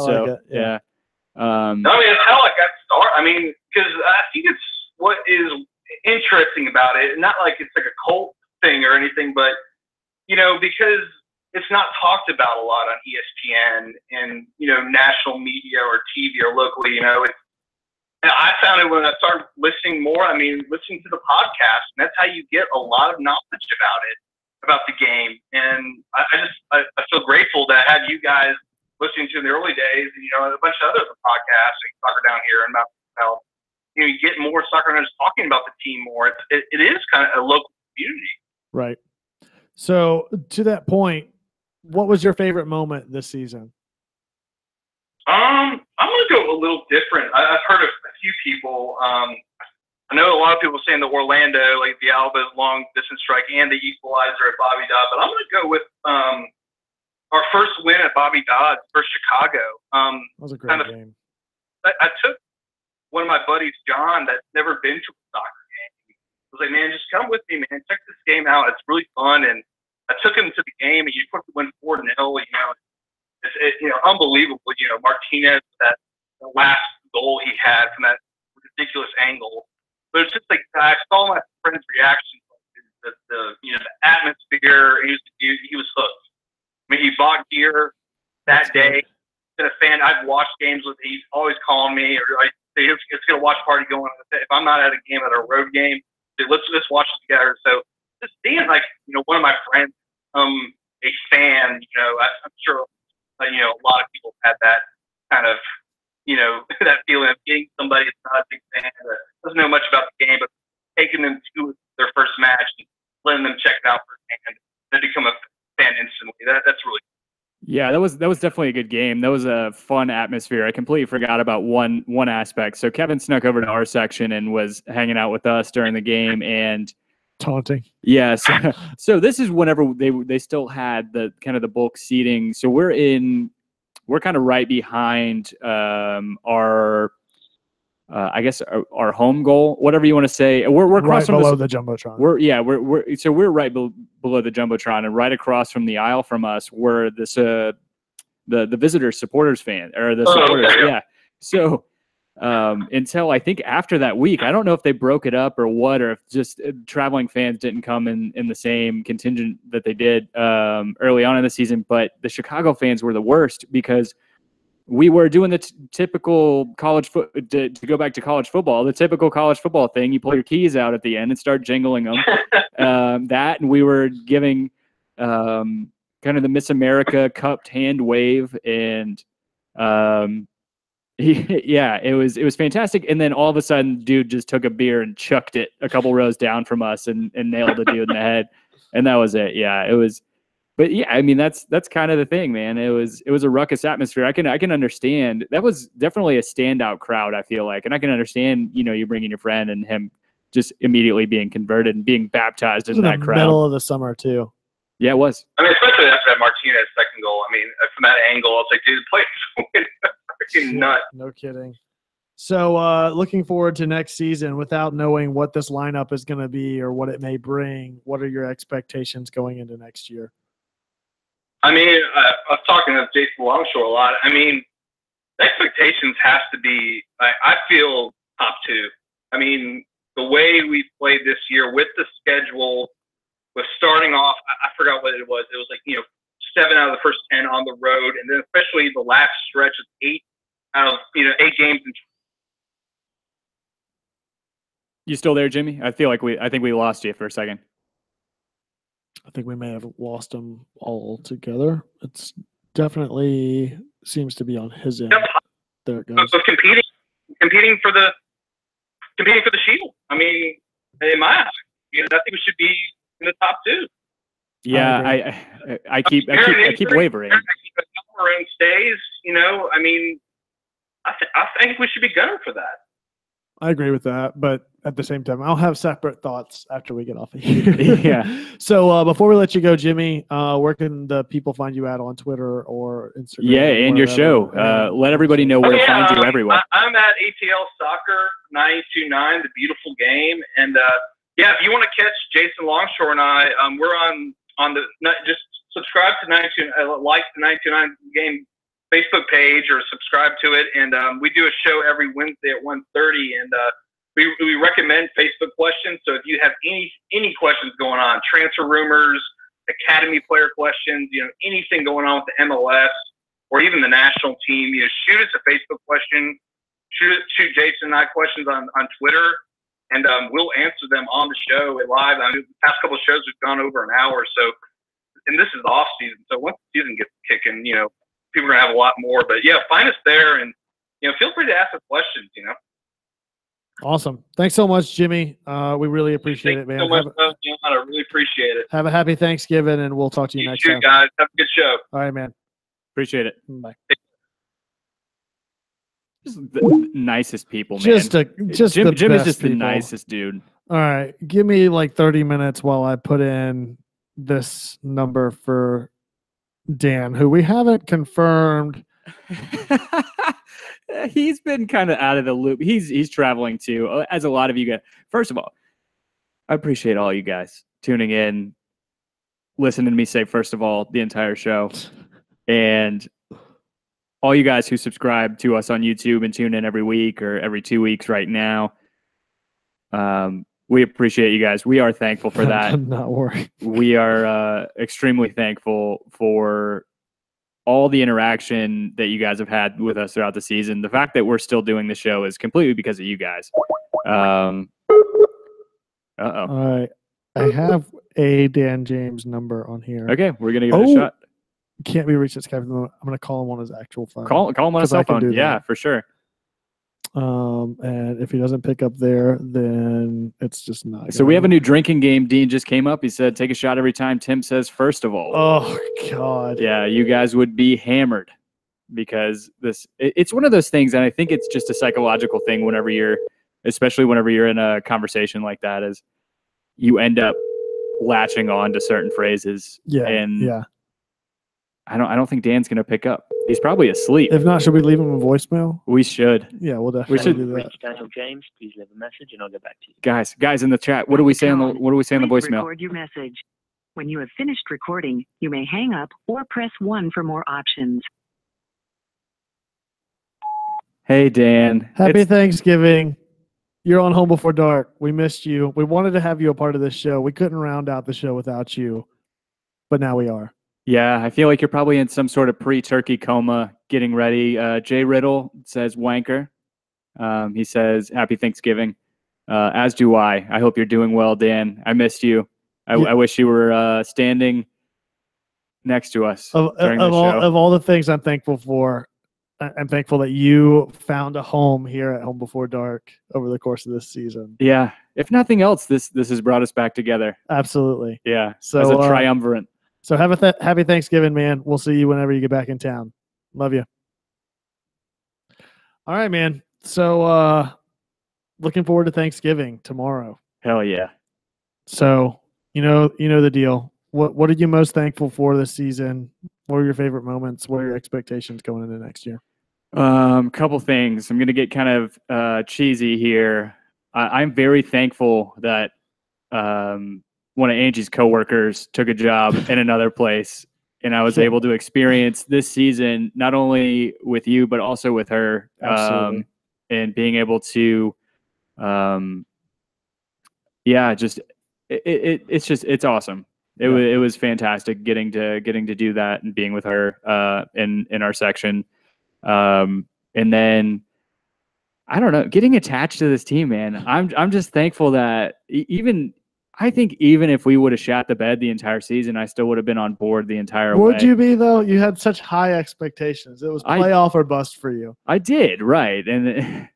Yeah. I mean, it's how it got started. I mean, because I think it's what is interesting about it. Not like it's like a cult thing or anything, but because it's not talked about a lot on ESPN and national media or TV or locally. And I found it when I started listening more. I mean, listening to the podcast, and that's how you get a lot of knowledge about the game. And I feel grateful to have you guys listening to in the early days, and a bunch of other podcasts, like Soccer Down Here and Mount. You get more soccer nerds talking about the team more. It is kind of a local community, right? So to that point, what was your favorite moment this season? I'm going to go a little different. I've heard of a few people. I know a lot of people saying the Orlando, the Alba's long distance strike and the equalizer at Bobby Dodd, but I'm going to go with our first win at Bobby Dodd for Chicago. That was a great game. I took one of my buddies, John, that's never been to a soccer game. I was like, man, just come with me, man. Check this game out. It's really fun. And I took him to the game, and you quickly win 4-0. It's unbelievable. Martinez, that last goal he had from that ridiculous angle. But it's just I saw my friend's reaction, the atmosphere. He was hooked. I mean, he bought gear that day. Been a fan. I've watched games with him. He's always calling me, or it's going to watch party going. If I'm not at a game, at a road game, let's watch it together. So just seeing one of my friends, a fan, I'm sure, a lot of people had that kind of, that feeling of getting somebody that's not a big fan that doesn't know much about the game, but taking them to their first match and letting them check it out firsthand, and become a fan instantly. That's really cool. Yeah, that was definitely a good game. That was a fun atmosphere. I completely forgot about one aspect. So Kevin snuck over to our section and was hanging out with us during the game and taunting. Yes. So this is whenever they still had the kind of the bulk seating. So we're kind of right behind our I guess our home goal, whatever you want to say. We're across right from below the jumbotron. We're right below the jumbotron, and right across from the aisle from us were this the visitors supporters fan or the supporters. Okay. Yeah. So until I think after that week, I don't know if they broke it up or what, or if just traveling fans didn't come in the same contingent that they did early on in the season. But the Chicago fans were the worst because we were doing the typical college to go back to college football, the typical college football thing. You pull your keys out at the end and start jingling them. And we were giving kind of the Miss America cupped hand wave and Yeah, it was fantastic. And then all of a sudden, dude just took a beer and chucked it a couple rows down from us and nailed the dude in the head. And that was it. Yeah, it was. But yeah, I mean that's kind of the thing, man. It was a ruckus atmosphere. I can understand. That was definitely a standout crowd, I feel like, and I can understand. You bringing your friend and him just immediately being converted and being baptized in that crowd. Middle of the summer too. Yeah, it was. I mean, especially after that Martinez second goal. I mean, from that angle, I was like, dude, the players freaking nuts. No kidding. So looking forward to next season without knowing what this lineup is going to be or what it may bring, what are your expectations going into next year? I mean, I was talking to Jason Longshore a lot. I mean, the expectations have to be, I feel, top two. I mean, the way we played this year with the schedule, with starting off, I forgot what it was. It was like, 7 out of the first 10 on the road, and then especially the last stretch of 8 out of 8 games. You still there, Jimmy? I think we lost you for a second. I think we may have lost him altogether. It's definitely seems to be on his end. Yep. There it goes. So competing for the Shield. I mean, in my eyes, I think we should be in the top two. Yeah, I keep wavering. Maroon stays. I mean, I think we should be gunning for that. I agree with that, but at the same time, I'll have separate thoughts after we get off of here. Yeah. So before we let you go, Jimmy, where can the people find you at on Twitter or Instagram? Yeah, and your show. Let everybody know where to find you everywhere. I'm at ATL Soccer 929, the beautiful game, and if you want to catch Jason Longshore and I, we're on the just subscribe to 929, like the 929 game Facebook page or subscribe to it, and we do a show every Wednesday at 1:30, and we recommend Facebook questions. So if you have any questions going on, transfer rumors, academy player questions, anything going on with the MLS or even the national team, shoot us a Facebook question, shoot Jason and I questions on Twitter, and we'll answer them on the show live. I mean, the past couple of shows we've gone over an hour, so, and this is the off season, so once the season gets kicking, people are going to have a lot more. But, yeah, find us there, and, feel free to ask us questions, Awesome. Thanks so much, Jimmy. We really appreciate it, man. Thank you so much, I really appreciate it. Have a happy Thanksgiving, and we'll talk to you next time. Guys. Have a good show. All right, man. Appreciate it. Bye. Just the nicest people, man. Jim is just the nicest dude. All right. Give me like 30 minutes while I put in this number for Dan, who we haven't confirmed. He's been kind of out of the loop. He's traveling too, as a lot of you guys. First of all, I appreciate all you guys tuning in, listening to me say, first of all, the entire show. And all you guys who subscribe to us on YouTube and tune in every week or every 2 weeks right now. We appreciate you guys. We are thankful for that. I'm not worried. We are extremely thankful for all the interaction that you guys have had with us throughout the season. The fact that we're still doing the show is completely because of you guys. All right. I have a Dan James number on here. Okay, we're going to give it a shot. Can't be reached at Skype. I'm going to call him on his actual phone. Call him on his cell phone. Yeah, for sure. And if he doesn't pick up there, then it's just not. So we have a new drinking game. Dean just came up. He said, take a shot every time Tim says, first of all. Oh, God. Yeah, you guys would be hammered because it's one of those things. And I think it's just a psychological thing especially whenever you're in a conversation like that, is you end up latching on to certain phrases. Yeah. And yeah. I don't think Dan's gonna pick up. He's probably asleep. If not, should we leave him a voicemail? We should. Yeah, we'll definitely do that. Daniel James, please leave a message and I'll get back to you. Guys in the chat, what do we say on the voicemail? Record your message. When you have finished recording, you may hang up or press 1 for more options. Hey Dan. Happy Thanksgiving. You're on Home Before Dark. We missed you. We wanted to have you a part of this show. We couldn't round out the show without you, but now we are. Yeah, I feel like you're probably in some sort of pre-turkey coma getting ready. Jay Riddle says wanker. He says happy Thanksgiving. As do I. I hope you're doing well, Dan. I missed you. I wish you were standing next to us during the show. Of all the things I'm thankful for, I'm thankful that you found a home here at Home Before Dark over the course of this season. Yeah. If nothing else, this has brought us back together. Absolutely. Yeah. So as a triumvirate. So have a happy Thanksgiving, man. We'll see you whenever you get back in town. Love you. All right, man. So looking forward to Thanksgiving tomorrow. Hell yeah. So you know the deal. What are you most thankful for this season? What are your favorite moments? What are your expectations going into next year? Couple things. I'm going to get kind of cheesy here. I'm very thankful that one of Angie's coworkers took a job in another place, and I was able to experience this season not only with you but also with her. Absolutely. And being able to, it's awesome. It was fantastic getting to do that and being with her in our section. And then I don't know, getting attached to this team, man. I'm just thankful that I think even if we would have shat the bed the entire season, I still would have been on board the entire way. Would you be though? You had such high expectations. It was playoff or bust for you. I did, right? And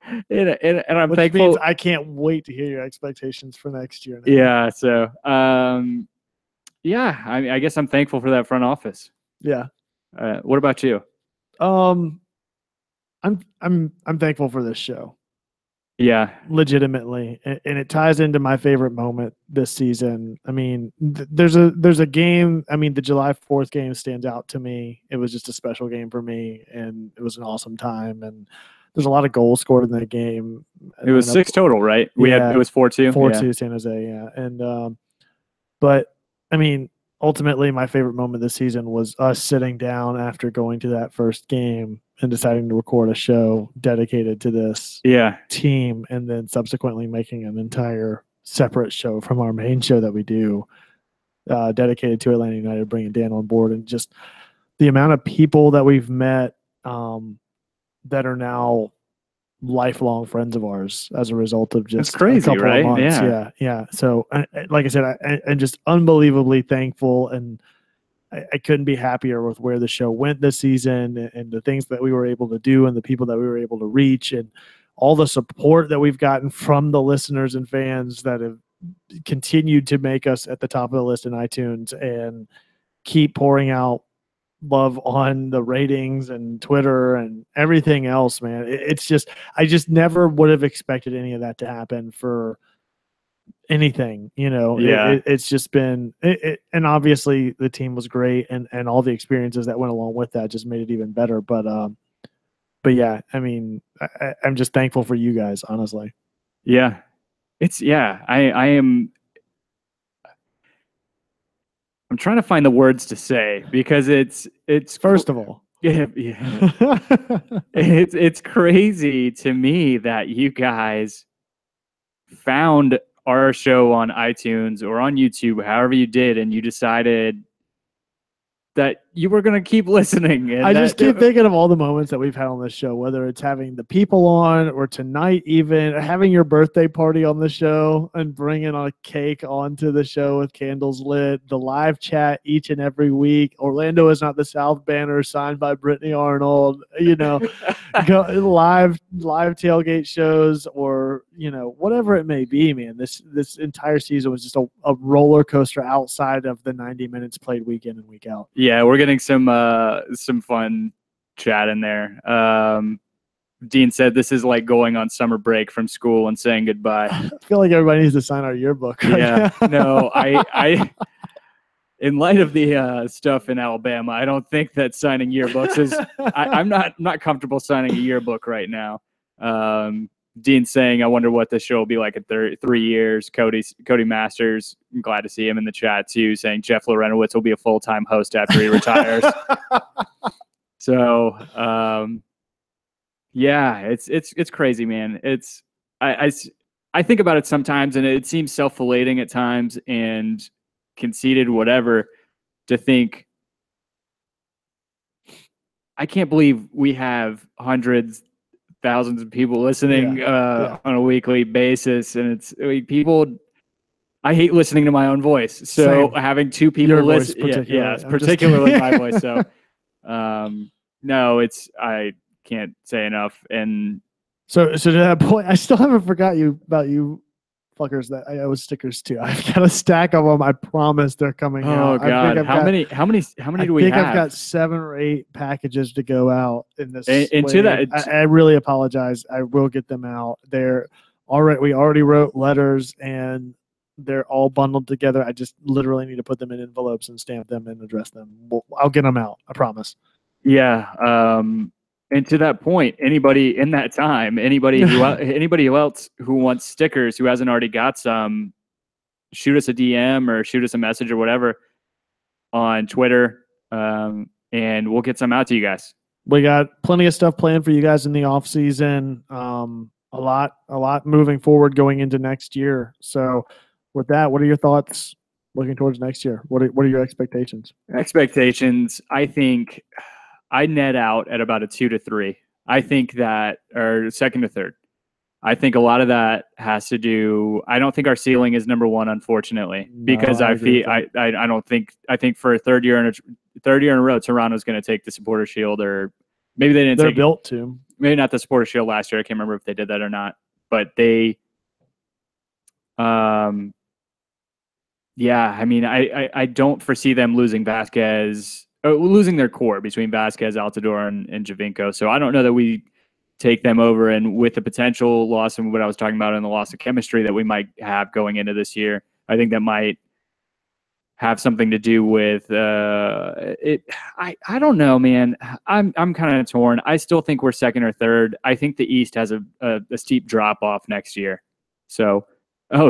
I'm Which thankful. Means I can't wait to hear your expectations for next year now. Yeah. So, I guess I'm thankful for that front office. Yeah. What about you? I'm thankful for this show. Yeah, legitimately, and it ties into my favorite moment this season. I mean, there's a game. I mean, the July 4th game stands out to me. It was just a special game for me, and it was an awesome time. And there's a lot of goals scored in that game. It was 6 total, right? It was 4-2. 4-2 San Jose, yeah. And but I mean, ultimately, my favorite moment this season was us sitting down after going to that first game and deciding to record a show dedicated to this team, and then subsequently making an entire separate show from our main show that we do, dedicated to Atlanta United, bringing Dan on board, and just the amount of people that we've met that are now lifelong friends of ours as a result of just crazy, a couple right? of months. Yeah. So, like I said, I'm just unbelievably thankful, and I couldn't be happier with where the show went this season, and the things that we were able to do, and the people that we were able to reach, and all the support that we've gotten from the listeners and fans that have continued to make us at the top of the list in iTunes and keep pouring out love on the ratings and Twitter and everything else, man. It's just, I just never would have expected any of that to happen for anything, it's just been and obviously the team was great, and all the experiences that went along with that just made it even better. But yeah, I mean, I'm just thankful for you guys, honestly. I am. I'm trying to find the words to say, because it's first of all, it's crazy to me that you guys found our show on iTunes or on YouTube, however you did, and you decided that you were going to keep listening. And I just keep thinking of all the moments that we've had on this show, whether it's having the people on, or tonight even having your birthday party on the show and bringing a cake onto the show with candles lit, the live chat each and every week. Orlando is Not the South banner signed by Brittany Arnold, live tailgate shows, or, whatever it may be, man. This entire season was just a roller coaster outside of the 90 minutes played week in and week out. Yeah, we're getting some fun chat in there. Dean said this is like going on summer break from school and saying goodbye. I feel like everybody needs to sign our yearbook. Yeah, no, I in light of the stuff in Alabama, I don't think that signing yearbooks is. I'm not comfortable signing a yearbook right now. Dean's saying, I wonder what this show will be like in 3 years. Cody Masters, I'm glad to see him in the chat too, saying Jeff Lorenowitz will be a full-time host after he retires. So, it's crazy, man. I think about it sometimes, and it seems self-flating at times and conceited, whatever, to think, I can't believe we have hundreds, thousands of people listening on a weekly basis, and it's people. I hate listening to my own voice, so having two people listen, particularly my voice. So, No, I can't say enough. And so to that point, I still haven't forgot about you fuckers that I owe stickers to. I've got a stack of them. I promise they're coming out. Oh God, how many do we have? I think I've got 7 or 8 packages to go out in this. And to that, I really apologize. I will get them out. They're already. We already wrote letters and they're all bundled together. I just literally need to put them in envelopes and stamp them and address them. I'll get them out. I promise. Yeah. And to that point, anybody in that time, anybody else who wants stickers who hasn't already got some, shoot us a DM or shoot us a message or whatever on Twitter, and we'll get some out to you guys. We got plenty of stuff planned for you guys in the off season. A lot moving forward going into next year. So with that, what are your thoughts looking towards next year? What are your expectations? Expectations, I think I net out at about a 2 to 3. I think that, or second to third. I think a lot of that has to do. I don't think our ceiling is number 1, unfortunately, because I think for a third year in a row, Toronto's going to take the Supporter Shield, or maybe they didn't. They're built to. Maybe not the Supporter Shield last year. I can't remember if they did that or not, but they. Yeah, I mean, I don't foresee them losing Vasquez. Losing their core between Vasquez, Altidore, and Javinko. So I don't know that we take them over, and with the potential loss of what I was talking about and the loss of chemistry that we might have going into this year, I think that might have something to do with it. I don't know, man. I'm kind of torn. I still think we're second or third. I think the East has a steep drop off next year. So,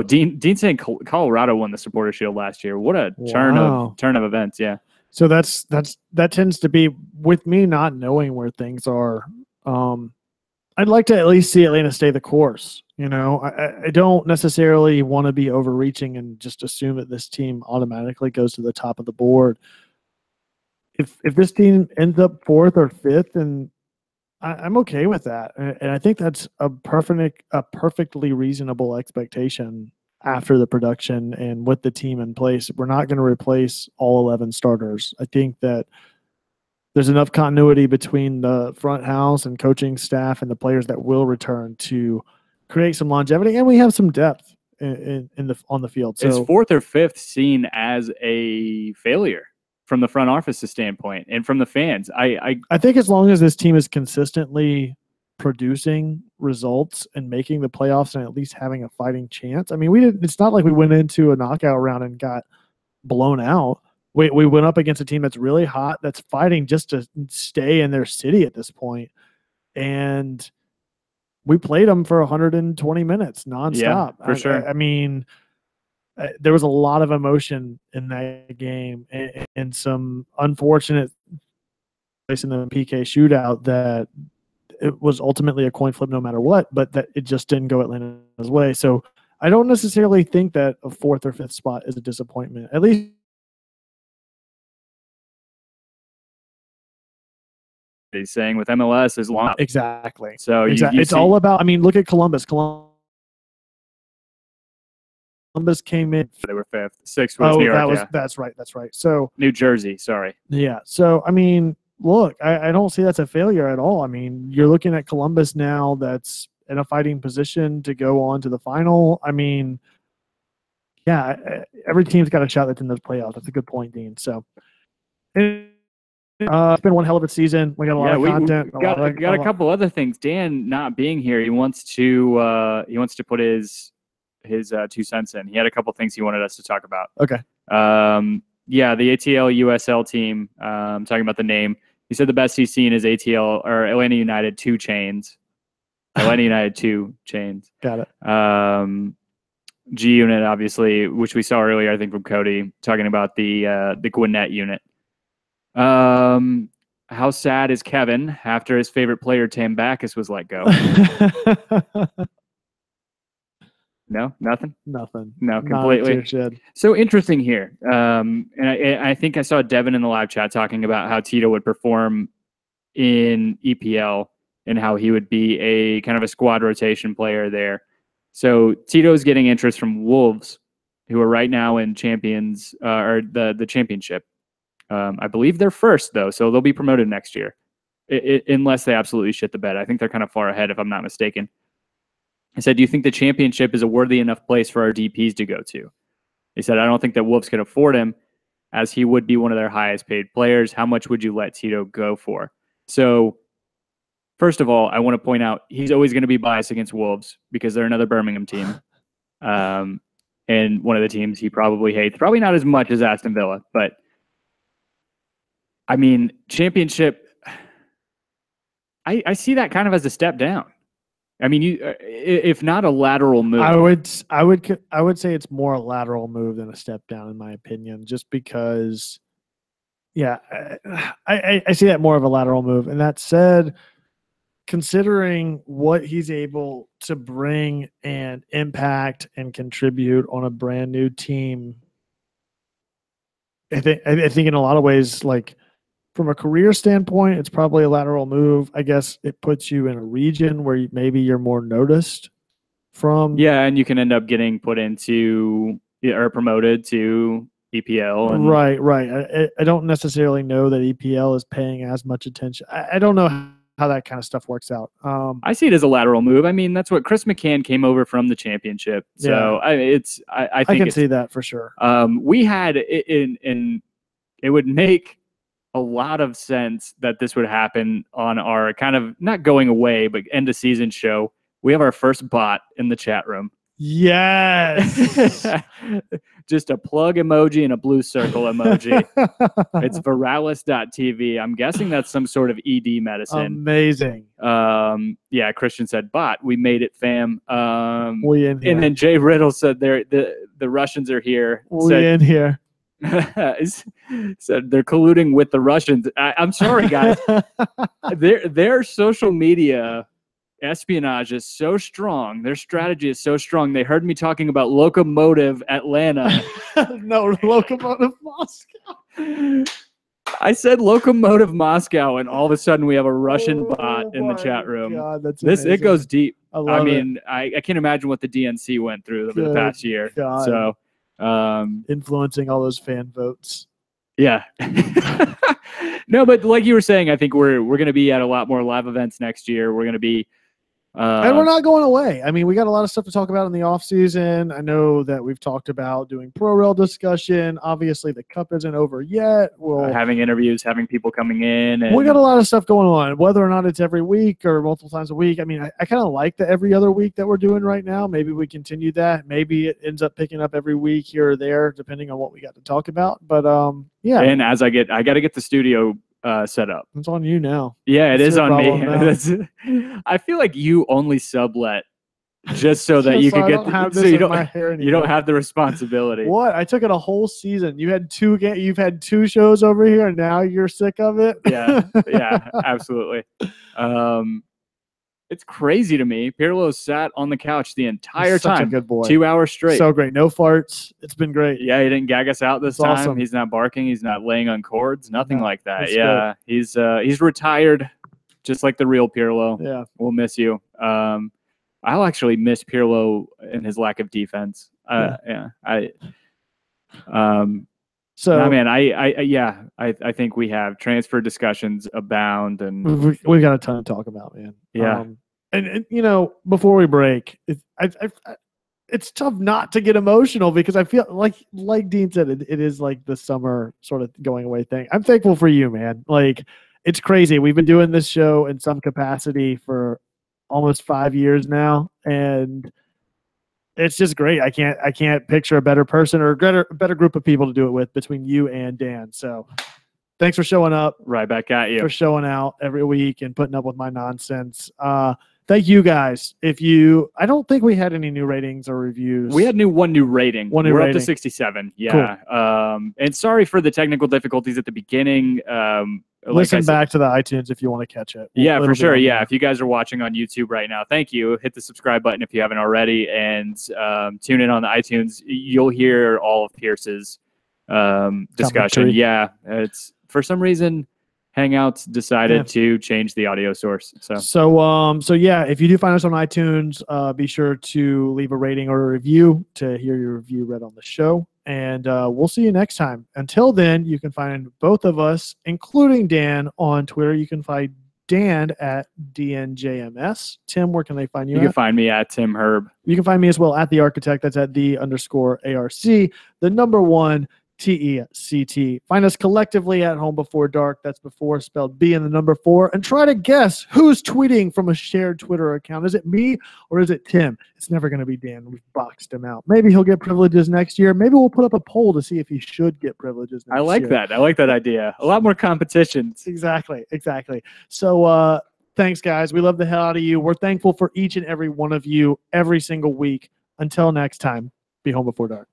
Dean saying Colorado won the Supporter Shield last year. What a turn of events. Yeah. So that tends to be, with me not knowing where things are. I'd like to at least see Atlanta stay the course. You know, I don't necessarily want to be overreaching and just assume that this team automatically goes to the top of the board. If this team ends up 4th or 5th, and I'm okay with that, and I think that's a perfectly reasonable expectation after the production and with the team in place. We're not going to replace all 11 starters. I think that there's enough continuity between the front house and coaching staff and the players that will return to create some longevity, and we have some depth on the field. So is 4th or 5th seen as a failure from the front office's standpoint and from the fans? I think as long as this team is consistently producing results and making the playoffs and at least having a fighting chance. I mean, it's not like we went into a knockout round and got blown out. We went up against a team that's really hot, that's fighting just to stay in their city at this point. And we played them for 120 minutes nonstop. Yeah, for sure. I mean, there was a lot of emotion in that game and some unfortunate place in the PK shootout that it was ultimately a coin flip no matter what, but that it just didn't go Atlanta's way. So I don't necessarily think that a 4th or 5th spot is a disappointment. At least he's saying with MLS is long. Exactly. So it's all about, I mean, look at Columbus. Columbus came in. They were 5th. 6th was New York. That's right. So New Jersey, sorry. Yeah. So, I mean, look, I don't see that's a failure at all. I mean, you're looking at Columbus now that's in a fighting position to go on to the final. I mean, yeah, every team's got a shot that's in those playoffs. That's a good point, Dean. So it's been one hell of a season. We got a lot of content. Got a couple other things. Dan not being here, he wants to put his 2 cents in. He had a couple things he wanted us to talk about. Okay. Yeah, the ATL USL team. Talking about the name. He said the best he's seen is ATL or Atlanta United 2 chains. Atlanta United 2 chains. Got it. G unit, obviously, which we saw earlier, I think, from Cody, talking about the Gwinnett unit. How sad is Kevin after his favorite player, Tam Backus, was let go? No, nothing? Nothing. No, completely. So interesting here. And I think I saw Devin in the live chat talking about how Tito would perform in EPL and how he would be a kind of a squad rotation player there. So Tito's getting interest from Wolves, who are right now in champions or the championship. I believe they're first though, so they'll be promoted next year. unless they absolutely shit the bed. I think they're kind of far ahead, if I'm not mistaken. I said, do you think the championship is a worthy enough place for our DPs to go to? He said, I don't think that Wolves can afford him, as he would be one of their highest paid players. How much would you let Tito go for? So, first of all, I want to point out he's always going to be biased against Wolves because they're another Birmingham team. And one of the teams he probably hates. Probably not as much as Aston Villa, but I mean, championship, I see that kind of as a step down. I mean, if not a lateral move. I would say it's more a lateral move than a step down, in my opinion, just because, yeah, I see that more of a lateral move. And that said, considering what he's able to bring and impact and contribute on a brand new team, I think in a lot of ways, like, from a career standpoint, it's probably a lateral move. I guess it puts you in a region where maybe you're more noticed from. Yeah, and you can end up getting put into or promoted to EPL. And Right. I don't necessarily know that EPL is paying as much attention. I don't know how that kind of stuff works out. I see it as a lateral move. I mean, that's what Chris McCann came over from the championship. So yeah. I think I can see that for sure. We had it would make a lot of sense that this would happen on our kind of not going away, but end of season show. We have our first bot in the chat room. Yes. Just a plug emoji and a blue circle emoji. It's Viralis.tv. I'm guessing that's some sort of ED medicine. Amazing. Yeah, Christian said bot. We made it, fam. We in here. And then Jay Riddle said the Russians are here. We in here. Said they're colluding with the Russians. I'm sorry, guys. Their social media espionage is so strong. Their strategy is so strong. They heard me talking about Lokomotiv Atlanta. No, Lokomotiv Moscow. I said Lokomotiv Moscow, and all of a sudden we have a Russian bot in the chat room. God, that's amazing. It goes deep. I mean, I can't imagine what the DNC went through over the past year. God. So. Influencing all those fan votes. Yeah. No, but like you were saying, I think we're going to be at a lot more live events next year. We're going to be and we're not going away. I mean, we got a lot of stuff to talk about in the off season. I know that we've talked about doing pro rel discussion. Obviously, the cup isn't over yet. We'll having interviews, having people coming in. And we got a lot of stuff going on. Whether or not it's every week or multiple times a week. I mean, I kind of like the every other week that we're doing right now. Maybe we continue that. Maybe it ends up picking up every week here or there, depending on what we got to talk about. But yeah. And as I got to get the studio set up. It's on you now. Yeah, it is on me. I feel like you only sublet just so that you could get you don't have the responsibility. What? I took it a whole season. You've had two shows over here, and now you're sick of it. Yeah, absolutely. It's crazy to me. Pirlo sat on the couch the entire time. Such a good boy. 2 hours straight. So great. No farts. It's been great. Yeah, he didn't gag us out this time. Awesome. He's not barking. He's not laying on cords. Nothing like that. Yeah, he's retired, just like the real Pirlo. Yeah, we'll miss you. I'll actually miss Pirlo and his lack of defense. So I mean, I think we have transfer discussions abound, and we've got a ton to talk about, man. Yeah. And you know, before we break, it's tough not to get emotional because I feel like Dean said, it is like the summer sort of going away thing. I'm thankful for you, man. Like, it's crazy. We've been doing this show in some capacity for almost 5 years now, and it's just great. I can't picture a better person or a better group of people to do it with between you and Dan. So thanks for showing up. Right back at you. For showing out every week and putting up with my nonsense. Thank you guys. I don't think we had any new ratings or reviews. We had one new rating. We're up to 67. Yeah. Cool. And sorry for the technical difficulties at the beginning. Listen back to the iTunes if you want to catch it. Yeah, for sure. Yeah. If you guys are watching on YouTube right now, thank you. Hit the subscribe button if you haven't already, and tune in on the iTunes. You'll hear all of Pierce's discussion. Commentary. Yeah. It's for some reason Hangouts decided to change the audio source. So yeah, if you do find us on iTunes, be sure to leave a rating or a review to hear your review read on the show. And we'll see you next time. Until then, you can find both of us, including Dan, on Twitter. You can find Dan at DNJMS. Tim, where can they find you? You can find me at Tim Herb. You can find me as well at The Architect. That's at _ARC. The number 1 TECT. Find us collectively at Home Before Dark. That's before spelled B and the number 4. And try to guess who's tweeting from a shared Twitter account. Is it me or is it Tim? It's never going to be Dan. We've boxed him out. Maybe he'll get privileges next year. Maybe we'll put up a poll to see if he should get privileges next year. I like that. I like that idea. A lot more competition. Exactly. So thanks, guys. We love the hell out of you. We're thankful for each and every one of you every single week. Until next time, be home before dark.